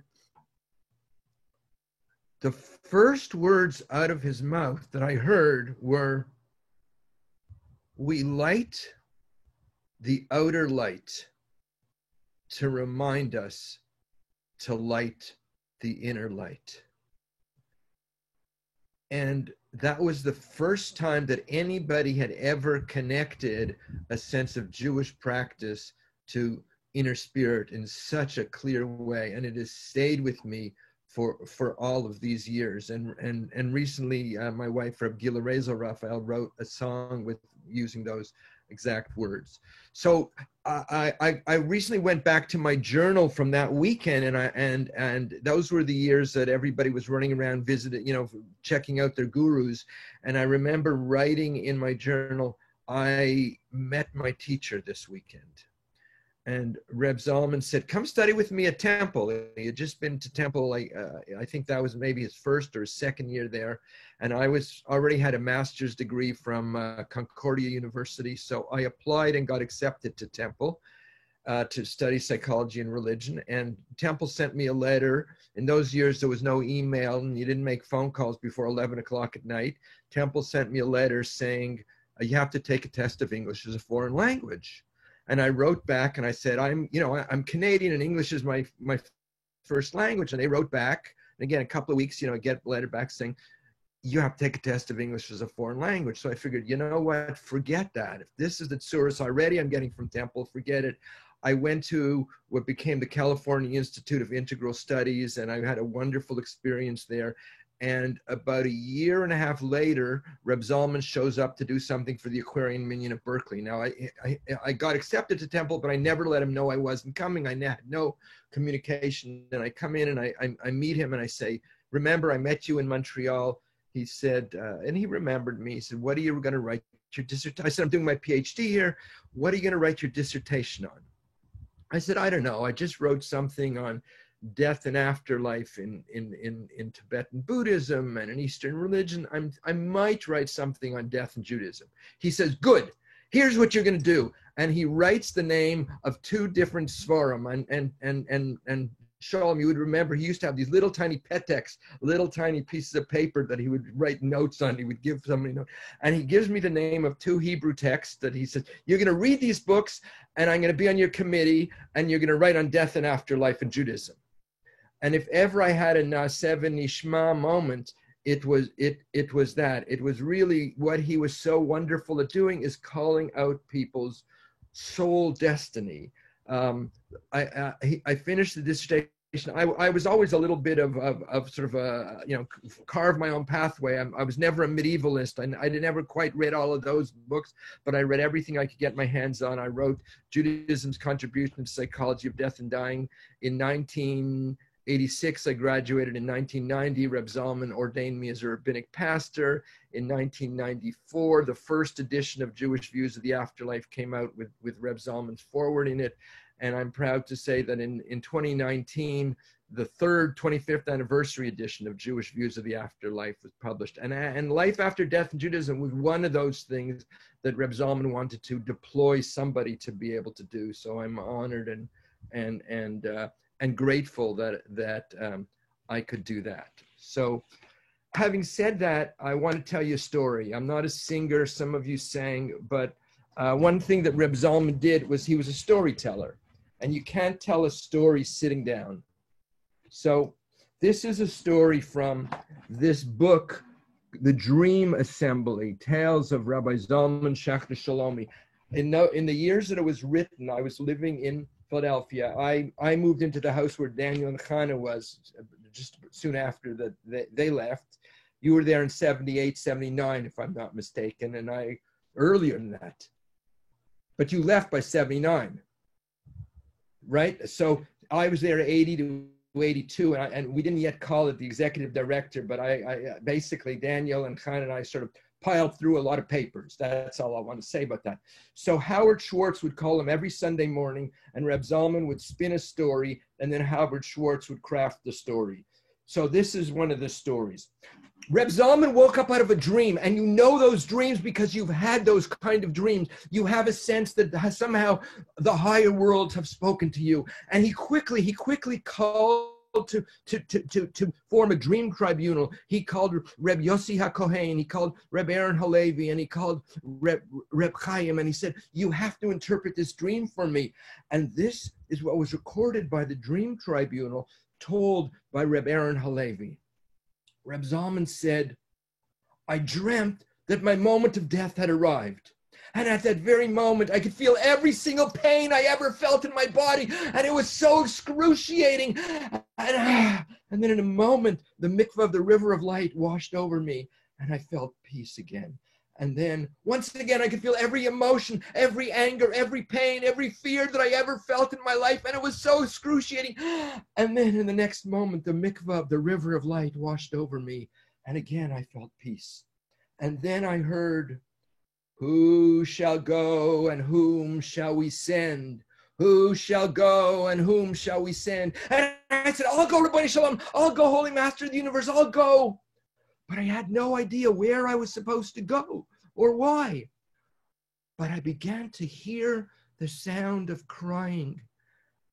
the first words out of his mouth that I heard were, "We light the outer light to remind us to light the inner light." And that was the first time that anybody had ever connected a sense of Jewish practice to inner spirit in such a clear way. And it has stayed with me for all of these years. And recently, my wife, Reb Gila Rezo Raphael, wrote a song with using those exact words. So I recently went back to my journal from that weekend, and those were the years that everybody was running around visiting, checking out their gurus. And I remember writing in my journal, "I met my teacher this weekend." And Reb Zalman said, "Come study with me at Temple." He had just been to Temple. I think that was maybe his first or second year there. And I already had a master's degree from Concordia University. So I applied and got accepted to Temple to study psychology and religion. And Temple sent me a letter. In those years, there was no email, and you didn't make phone calls before 11 o'clock at night. Temple sent me a letter saying, "You have to take a test of English as a foreign language." And I wrote back and I said, I'm Canadian and English is my first language. And they wrote back, and again, a couple of weeks, I get a letter back saying, "You have to take a test of English as a foreign language." So I figured, you know what, forget that. If this is the tsuris already I'm getting from Temple, forget it. I went to what became the California Institute of Integral Studies, and I had a wonderful experience there. And about a year and a half later, Reb Zalman shows up to do something for the Aquarian Minyan of Berkeley. Now, I got accepted to Temple, but I never let him know I wasn't coming. I had no communication. And I come in and I meet him and I say, "Remember, I met you in Montreal." He said, and he remembered me. He said, "What are you going to write your dissertation?" I said, "I'm doing my PhD here. What are you going to write your dissertation on?" I said, "I don't know. I just wrote something on death and afterlife in Tibetan Buddhism and in Eastern religion. I might write something on death in Judaism." He says, "Good, here's what you're going to do." And he writes the name of two different svarim. And Shalom, you would remember, he used to have these little tiny peteks, little tiny pieces of paper that he would write notes on. He would give somebody notes. And he gives me the name of two Hebrew texts that he says, "You're going to read these books, and I'm going to be on your committee, and you're going to write on death and afterlife in Judaism." And if ever I had a Naaseh V'Nishma moment, it was that. It was really what he was so wonderful at doing, is calling out people's soul destiny. I finished the dissertation. I was always a little bit of sort of a, carve my own pathway. I was never a medievalist. I never quite read all of those books, but I read everything I could get my hands on. I wrote Judaism's Contribution to Psychology of Death and Dying in 1986. I graduated in 1990. Reb Zalman ordained me as a rabbinic pastor. In 1994, the first edition of Jewish Views of the Afterlife came out with Reb Zalman's forwarding it. And I'm proud to say that in 2019, the 25th anniversary edition of Jewish Views of the Afterlife was published. And Life After Death in Judaism was one of those things that Reb Zalman wanted to deploy somebody to be able to do. So I'm honored and grateful that I could do that. So having said that, I want to tell you a story. I'm not a singer, some of you sang, but one thing that Reb Zalman did was he was a storyteller. And you can't tell a story sitting down. So this is a story from this book, The Dream Assembly, Tales of Rabbi Zalman Schachter Shalomi. In the years that it was written, I was living in Philadelphia. I moved into the house where Daniel and Chana was just soon after that they left. You were there in 78, 79, if I'm not mistaken, and I earlier than that. But you left by 79. Right? So I was there 80 to 82, and we didn't yet call it the executive director, but I basically, Daniel and Khan and I sort of piled through a lot of papers. That's all I want to say about that. So Howard Schwartz would call him every Sunday morning, and Reb Zalman would spin a story, and then Howard Schwartz would craft the story. So this is one of the stories. Reb Zalman woke up out of a dream, and you know those dreams because you've had those kind of dreams. You have a sense that somehow the higher worlds have spoken to you. And he quickly called to form a dream tribunal. He called Reb Yossi HaKohen, he called Reb Aaron Halevi, and he called Reb Chaim, and he said, you have to interpret this dream for me. And this is what was recorded by the dream tribunal, told by Reb Aaron Halevi. Reb Zalman said, I dreamt that my moment of death had arrived. And at that very moment, I could feel every single pain I ever felt in my body. And it was so excruciating. And then in a moment, the mikvah of the river of light washed over me. And I felt peace again. And then once again, I could feel every emotion, every anger, every pain, every fear that I ever felt in my life. And it was so excruciating. And then in the next moment, the mikvah of the river of light washed over me. And again, I felt peace. And then I heard, who shall go and whom shall we send? Who shall go and whom shall we send? And I said, I'll go, Rabboni Shalom. I'll go, Holy Master of the Universe. I'll go. But I had no idea where I was supposed to go or why. But I began to hear the sound of crying.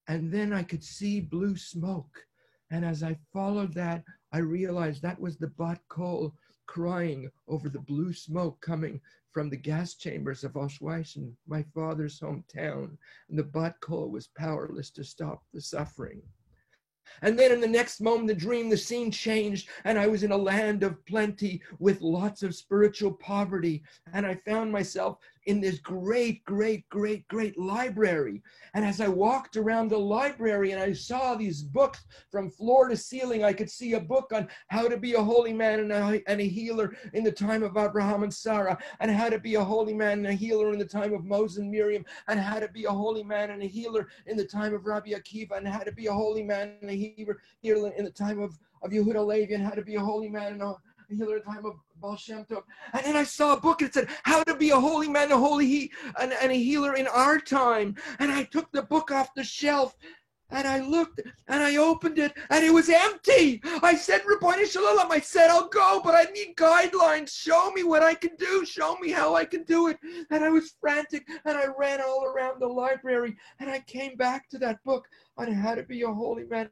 And then I could see blue smoke. And as I followed that, I realized that was the Bat Kol crying over the blue smoke coming from the gas chambers of Auschwitz in my father's hometown. And the Bat Kol was powerless to stop the suffering. And then in the next moment, the dream, the scene changed, and I was in a land of plenty with lots of spiritual poverty. And I found myself in this great library. And as I walked around the library and I saw these books from floor to ceiling, I could see a book on how to be a holy man and a healer in the time of Abraham and Sarah, and how to be a holy man and a healer in the time of Moses and Miriam, and how to be a holy man and a healer in the time of Rabbi Akiva, and how to be a holy man and a healer in the time of Yehuda Levi, and how to be a holy man and a healer in the time of Baal Shem Tov. And then I saw a book that said how to be a holy man, and a healer in our time. And I took the book off the shelf and I looked and I opened it and it was empty. I said, Rabboni Shalom, I said, I'll go, but I need guidelines. Show me what I can do. Show me how I can do it. And I was frantic and I ran all around the library and I came back to that book on how to be a holy man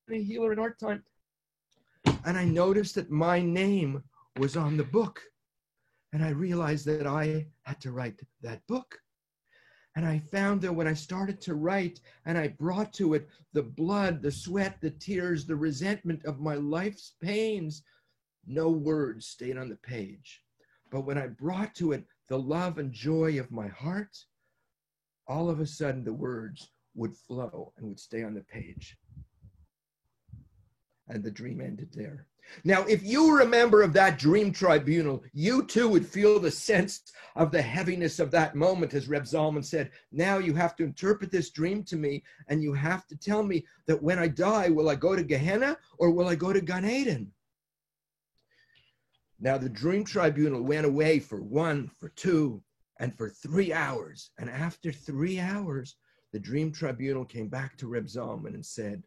and a healer in our time. And I noticed that my name was on the book. And I realized that I had to write that book. And I found that when I started to write and I brought to it the blood, the sweat, the tears, the resentment of my life's pains, no words stayed on the page. But when I brought to it the love and joy of my heart, all of a sudden the words would flow and would stay on the page. And the dream ended there. Now, if you were a member of that dream tribunal, you too would feel the sense of the heaviness of that moment, as Reb Zalman said. Now you have to interpret this dream to me, and you have to tell me that when I die, will I go to Gehenna or will I go to Gan Eden? Now the dream tribunal went away for 1, for 2, and for 3 hours. And after 3 hours, the dream tribunal came back to Reb Zalman and said,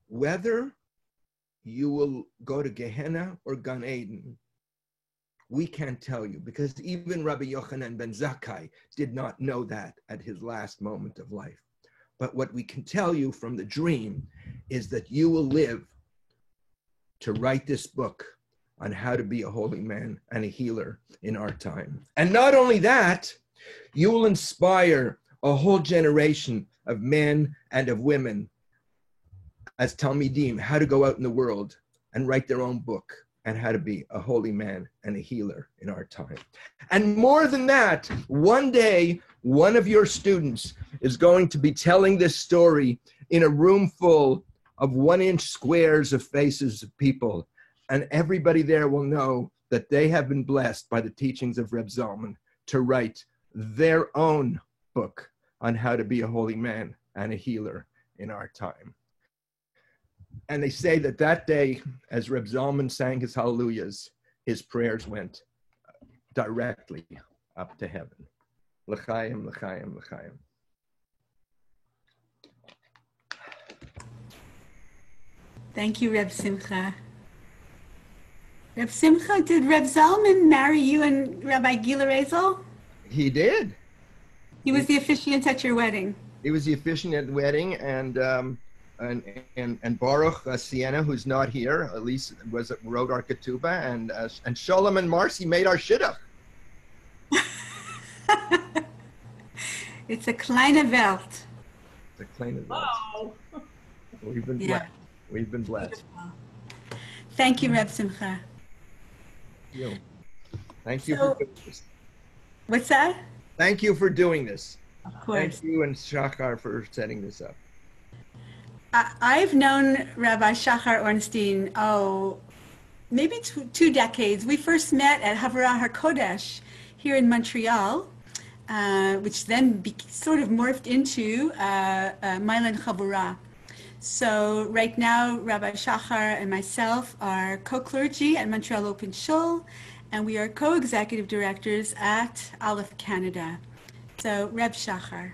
whether you will go to Gehenna or Gan Eden, we can't tell you, because even Rabbi Yochanan ben Zakkai did not know that at his last moment of life. But what we can tell you from the dream is that you will live to write this book on how to be a holy man and a healer in our time. And not only that, you will inspire a whole generation of men and of women as Talmidim, how to go out in the world and write their own book and how to be a holy man and a healer in our time. And more than that, one day, one of your students is going to be telling this story in a room full of 1-inch squares of faces of people. And everybody there will know that they have been blessed by the teachings of Reb Zalman to write their own book on how to be a holy man and a healer in our time. And they say that that day, as Reb Zalman sang his hallelujahs, his prayers went directly up to heaven. L'chaim, l'chaim, l'chaim. Thank you, Reb Simcha. Reb Simcha, did Reb Zalman marry you and Rabbi Gila Rezel? He did. He was the officiant at your wedding. He was the officiant at the wedding, and Baruch Sienna, who's not here, at least wrote our ketubah, and Sholem and Marcy made our shidduch. It's a kleine Welt. It's a kleine Welt. Wow. We've been blessed. We've been blessed. Thank you, Reb Simcha. Thank you for doing this. What's that? Thank you for doing this. Of course. Thank you and Shachar for setting this up. I've known Rabbi Shachar Ornstein, maybe two decades. We first met at Havurah HaKodesh here in Montreal, which then sort of morphed into Milan Chavurah. So right now, Rabbi Shachar and myself are co-clergy at Montreal Open Shul, and we are co-executive directors at Aleph Canada. So, Reb Shachar.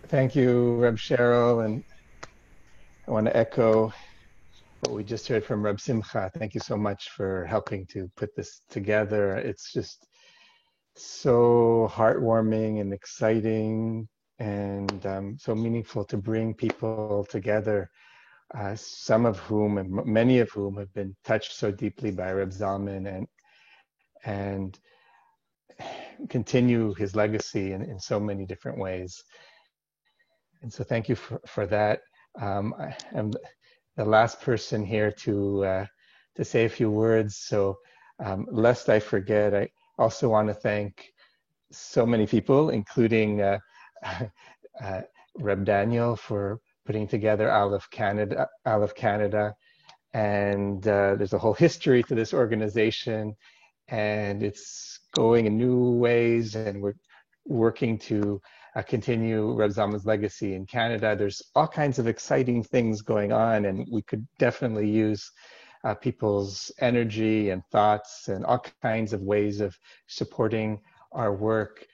Thank you, Reb Cheryl, and I want to echo what we just heard from Reb Simcha. Thank you so much for helping to put this together. It's just so heartwarming and exciting, and so meaningful to bring people together, some of whom, and many of whom, have been touched so deeply by Reb Zalman and continue his legacy in so many different ways. And so thank you for that. I am the last person here to say a few words. So lest I forget, I also want to thank so many people, including Reb Daniel for putting together Aleph Canada. And there's a whole history to this organization, and it's going in new ways, and we're working to continue Reb Zalman's legacy in Canada. There's all kinds of exciting things going on, and we could definitely use people's energy and thoughts and all kinds of ways of supporting our work,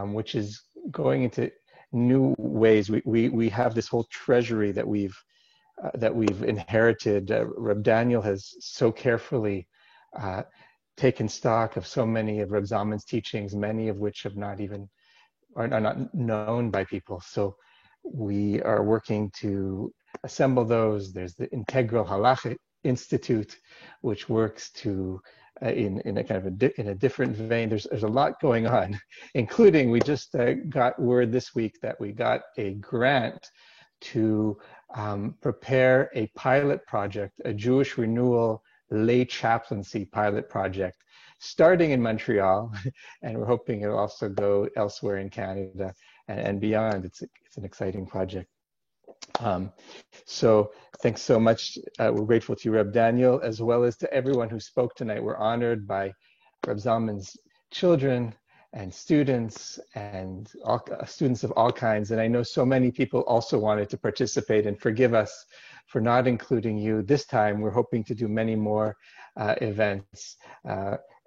which is going into new ways. We have this whole treasury that we've inherited. Reb Daniel has so carefully taken stock of so many of Reb Zalman's teachings, many of which are not known by people. So we are working to assemble those. There's the Integral Halacha Institute, which works to in a kind of in a different vein. There's a lot going on, including we just got word this week that we got a grant to prepare a pilot project, a Jewish renewal lay chaplaincy pilot project starting in Montreal, and we're hoping it'll also go elsewhere in Canada and beyond. It's an exciting project. So thanks so much. We're grateful to you, Reb Daniel, as well as to everyone who spoke tonight. We're honored by Reb Zalman's children and students and students of all kinds. And I know so many people also wanted to participate, and forgive us for not including you this time. We're hoping to do many more events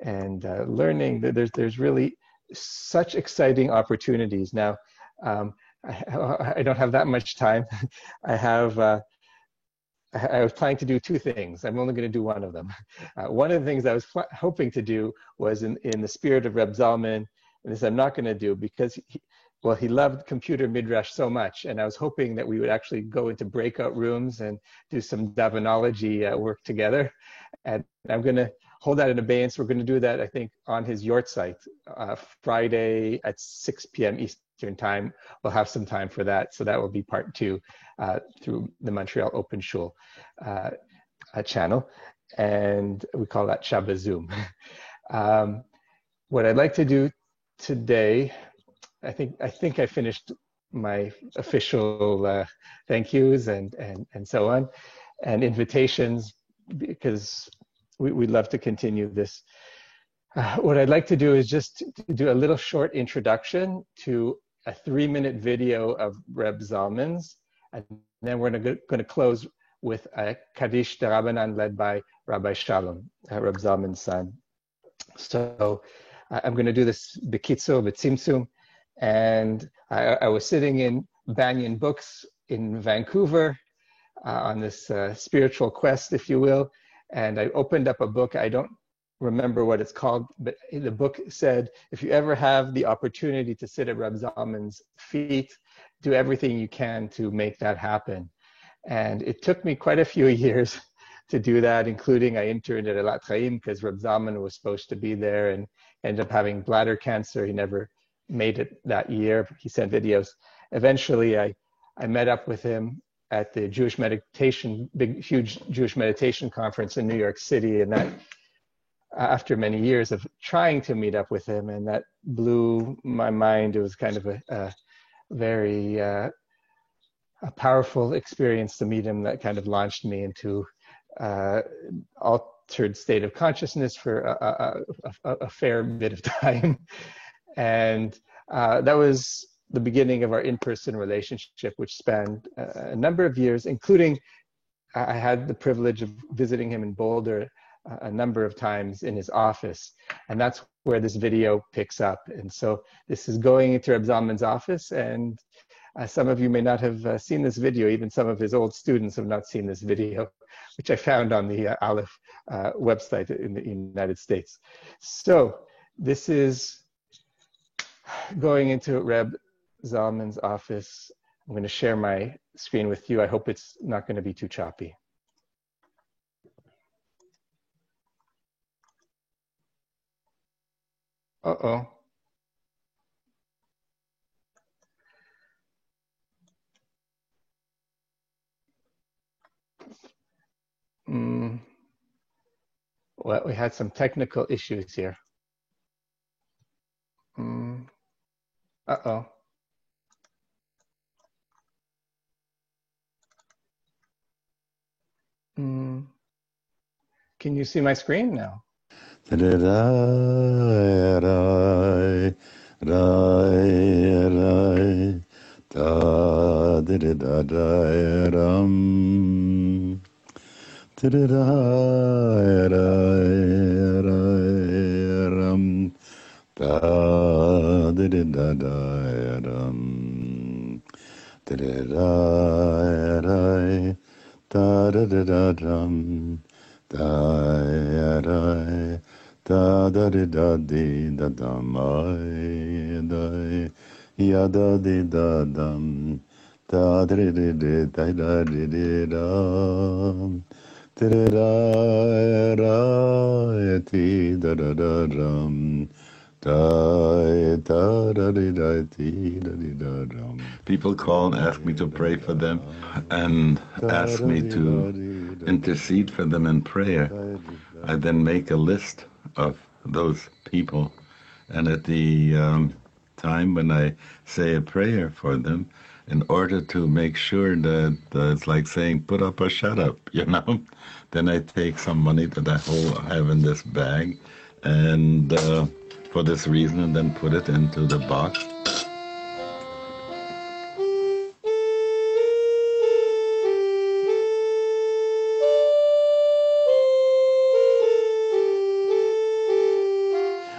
and learning. There's really such exciting opportunities. Now, I don't have that much time. I was planning to do two things. I'm only going to do one of them. One of the things I was hoping to do was in the spirit of Reb Zalman, and this I'm not going to do because he loved computer midrash so much, and I was hoping that we would actually go into breakout rooms and do some Davanology work together. And I'm going to hold that in abeyance. We're going to do that, I think, on his Yort site, Friday at 6 p.m. Eastern time. We'll have some time for that. So that will be part 2 through the Montreal Open Shul channel. And we call that Shabbat Zoom. What I'd like to do today, I think I finished my official thank yous and so on, and invitations, because we'd love to continue this. What I'd like to do is just to do a little short introduction to a 3-minute video of Reb Zalman's, and then we're going to close with a Kaddish D'Rabbanan led by Rabbi Shalom, Reb Zalman's son. So I'm going to do this b'kitzur, b'tzimtzum, and I was sitting in Banyan Books in Vancouver on this spiritual quest, if you will, and I opened up a book. I don't remember what it's called, but the book said, if you ever have the opportunity to sit at Reb Zalman's feet, do everything you can to make that happen. And it took me quite a few years to do that, including I interned at Elat Chaim because Reb Zalman was supposed to be there and ended up having bladder cancer. He never made it that year. He sent videos. Eventually, I met up with him at the Jewish meditation, huge Jewish meditation conference in New York City, and that after many years of trying to meet up with him, and that blew my mind. It was kind of a very a powerful experience to meet him that kind of launched me into altered state of consciousness for a fair bit of time. And that was the beginning of our in-person relationship, which spanned a number of years, including I had the privilege of visiting him in Boulder a number of times in his office. And that's where this video picks up. And so this is going into Reb Zalman's office, and some of you may not have seen this video. Even some of his old students have not seen this video, which I found on the Aleph website in the United States. So this is going into Reb Zalman's office. I'm going to share my screen with you. I hope it's not going to be too choppy. Uh-oh. Well, we had some technical issues here. Uh-oh. Can you see my screen now? People call and ask me to pray for them and ask me to intercede for them in prayer. I then make a list of those people, and at the time when I say a prayer for them, in order to make sure that it's like saying put up or shut up, then I take some money that I have in this bag, and for this reason, and then put it into the box.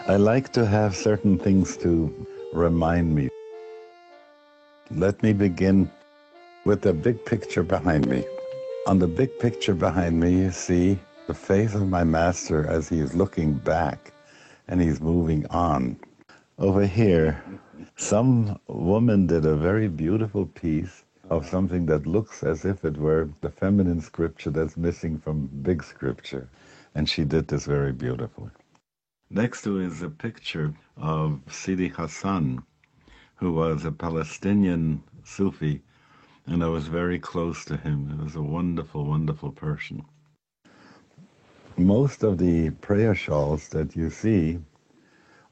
I like to have certain things to remind me. Let me begin with the big picture behind me. On the big picture behind me, you see the face of my master as he is looking back and he's moving on. Over here, some woman did a very beautiful piece of something that looks as if it were the feminine scripture that's missing from big scripture. And she did this very beautifully. Next to is a picture of Sidi Hassan, who was a Palestinian Sufi, and I was very close to him. He was a wonderful, wonderful person. Most of the prayer shawls that you see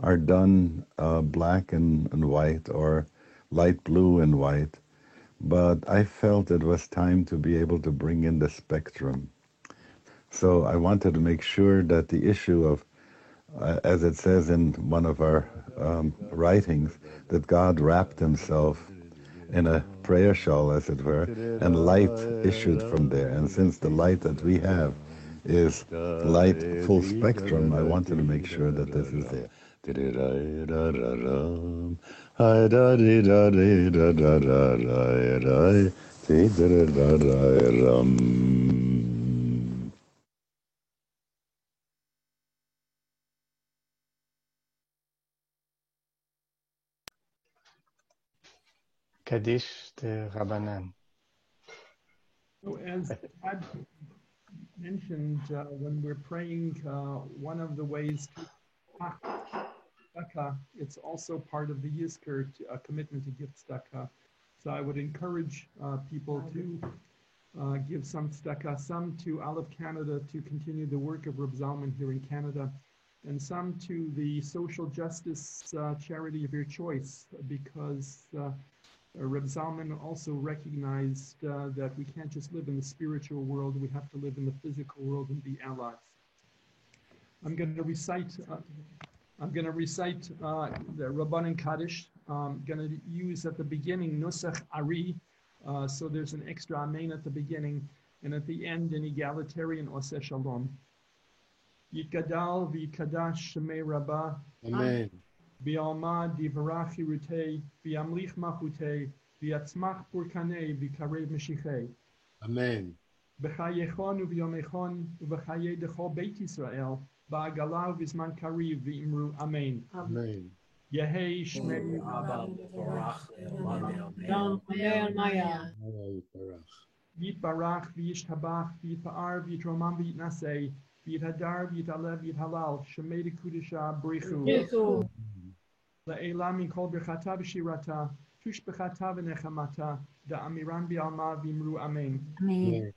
are done black and white or light blue and white, but I felt it was time to be able to bring in the spectrum. So I wanted to make sure that the issue of, as it says in one of our writings, that God wrapped himself in a prayer shawl, as it were, and light issued from there. And since the light that we have is light full spectrum, I wanted to make sure that this is there. Kaddish de Rabbanan. So as I mentioned, when we're praying, one of the ways to tzedakah, it's also part of the Yizkor, a commitment to give tzedakah. So I would encourage people to give some tzedakah, some to Aleph Canada to continue the work of Reb Zalman here in Canada, and some to the social justice charity of your choice, because Reb Zalman also recognized that we can't just live in the spiritual world, we have to live in the physical world and be allies. I'm going to recite the Rabbanan Kaddish. I'm going to use at the beginning Nusach Ari, so there's an extra Amen at the beginning, and at the end an egalitarian Oseh Shalom. Yikadal v'yikadash Shemei Rabbah. Amen. V'alma divarach hirutei, v'yamlich machutei, v'yatzmach purkanei, v'karev meshichei. Amen. B'chayechon u'v'yomechon u'v'chayei dechol Beit Yisrael, ba'agala u'v'zman kariv v'imru Amen. Amen. Yehei Shmei Rabba Yitbarach v'yishtabach v'yitpa'ar v'yitromam v'yitnasei v'yithadar v'yitalev v'yithalal Shemei Dekudesha Brichu La'ela min kol birchata v'shirata tushbechata v'nechamata da'amiran bi'alma v'imru Amen. Amen.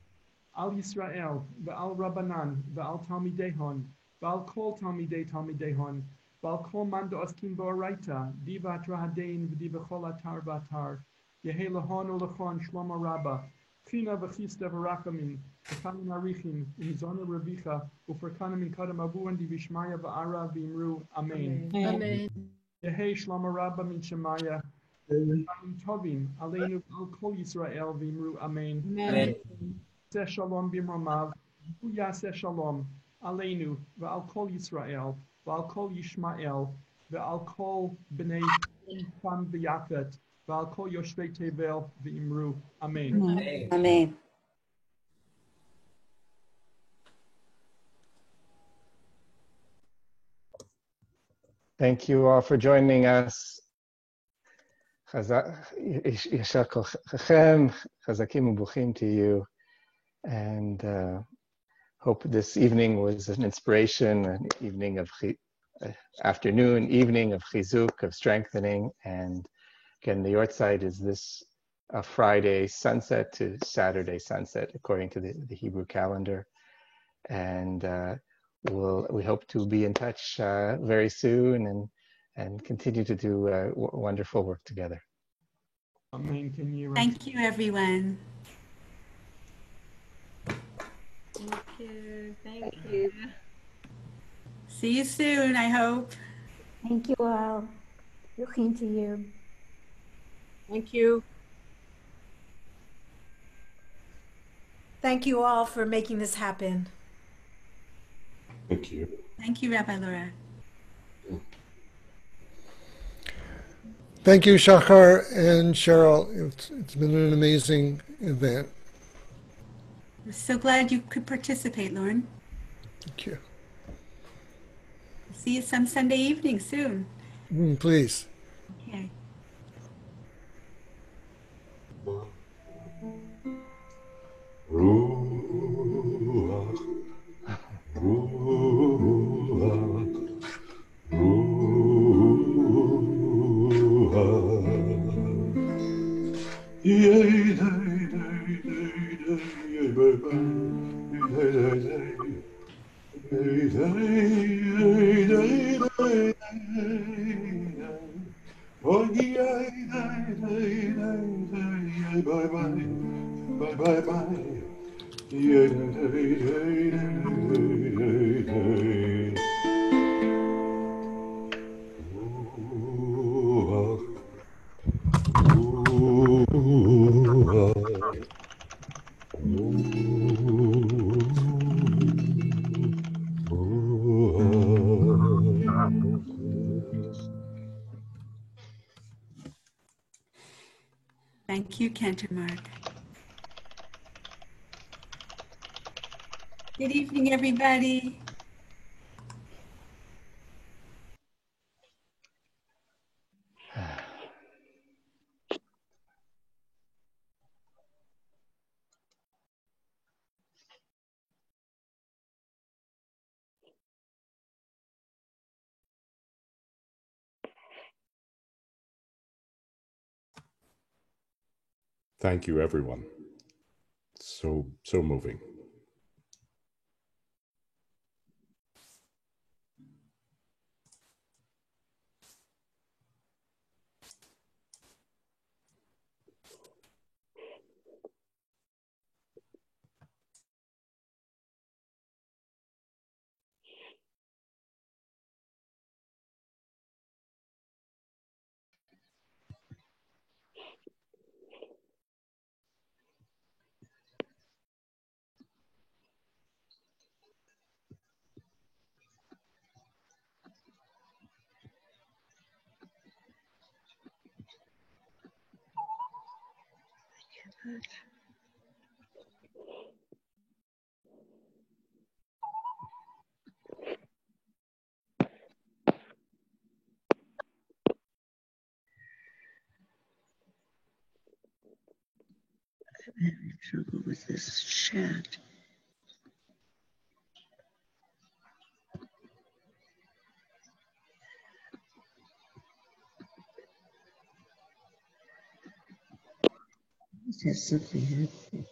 Al Yisrael v'al Rabbanan v'al Talmidehon v'al kol Talmidehon v'al kol man da'oskim ba'oraita diva trahadein v'diva chol atar v'atar Yehei lehon u'lechon shlomo rabba China v'chista v'rachamin v'chamin arichin v'mizona revicha u'ferkana min kadam avuan divishmaya v'ara v'imru Amen. Amen. Yehei shlomo rabba min shemaya v'chamin tovim aleinu v'al kol Yisrael v'imru Amen. Amen. Yaseh shalom b'imromav Yaseh shalom aleinu v'al kol Yisrael v'al kol Yishmael v'al kol b'nei Cham v'yafet v'al kol yoshvei tevel v'imru Amen. Amen. Thank you all for joining us. Yashar kol chachem, chazakim u'buchim to you, and hope this evening was an inspiration, an evening of afternoon, evening of chizuk, of strengthening. And again, the Yortzeit is this Friday sunset to Saturday sunset, according to the Hebrew calendar. And we hope to be in touch very soon and continue to do wonderful work together. Amen. Thank you, everyone. Thank you. Thank you. See you soon, I hope. Thank you all. Looking to you. Thank you. Thank you all for making this happen. Thank you. Thank you, Rabbi Laura. Thank you, Shachar and Cheryl. It's been an amazing event. We're so glad you could participate, Lauren. Thank you. See you some Sunday evening soon. Please. Okay. Thank you, Cantor Mark. Good evening, everybody. Thank you, everyone. So moving. I'm having trouble with this chat. It has something happening.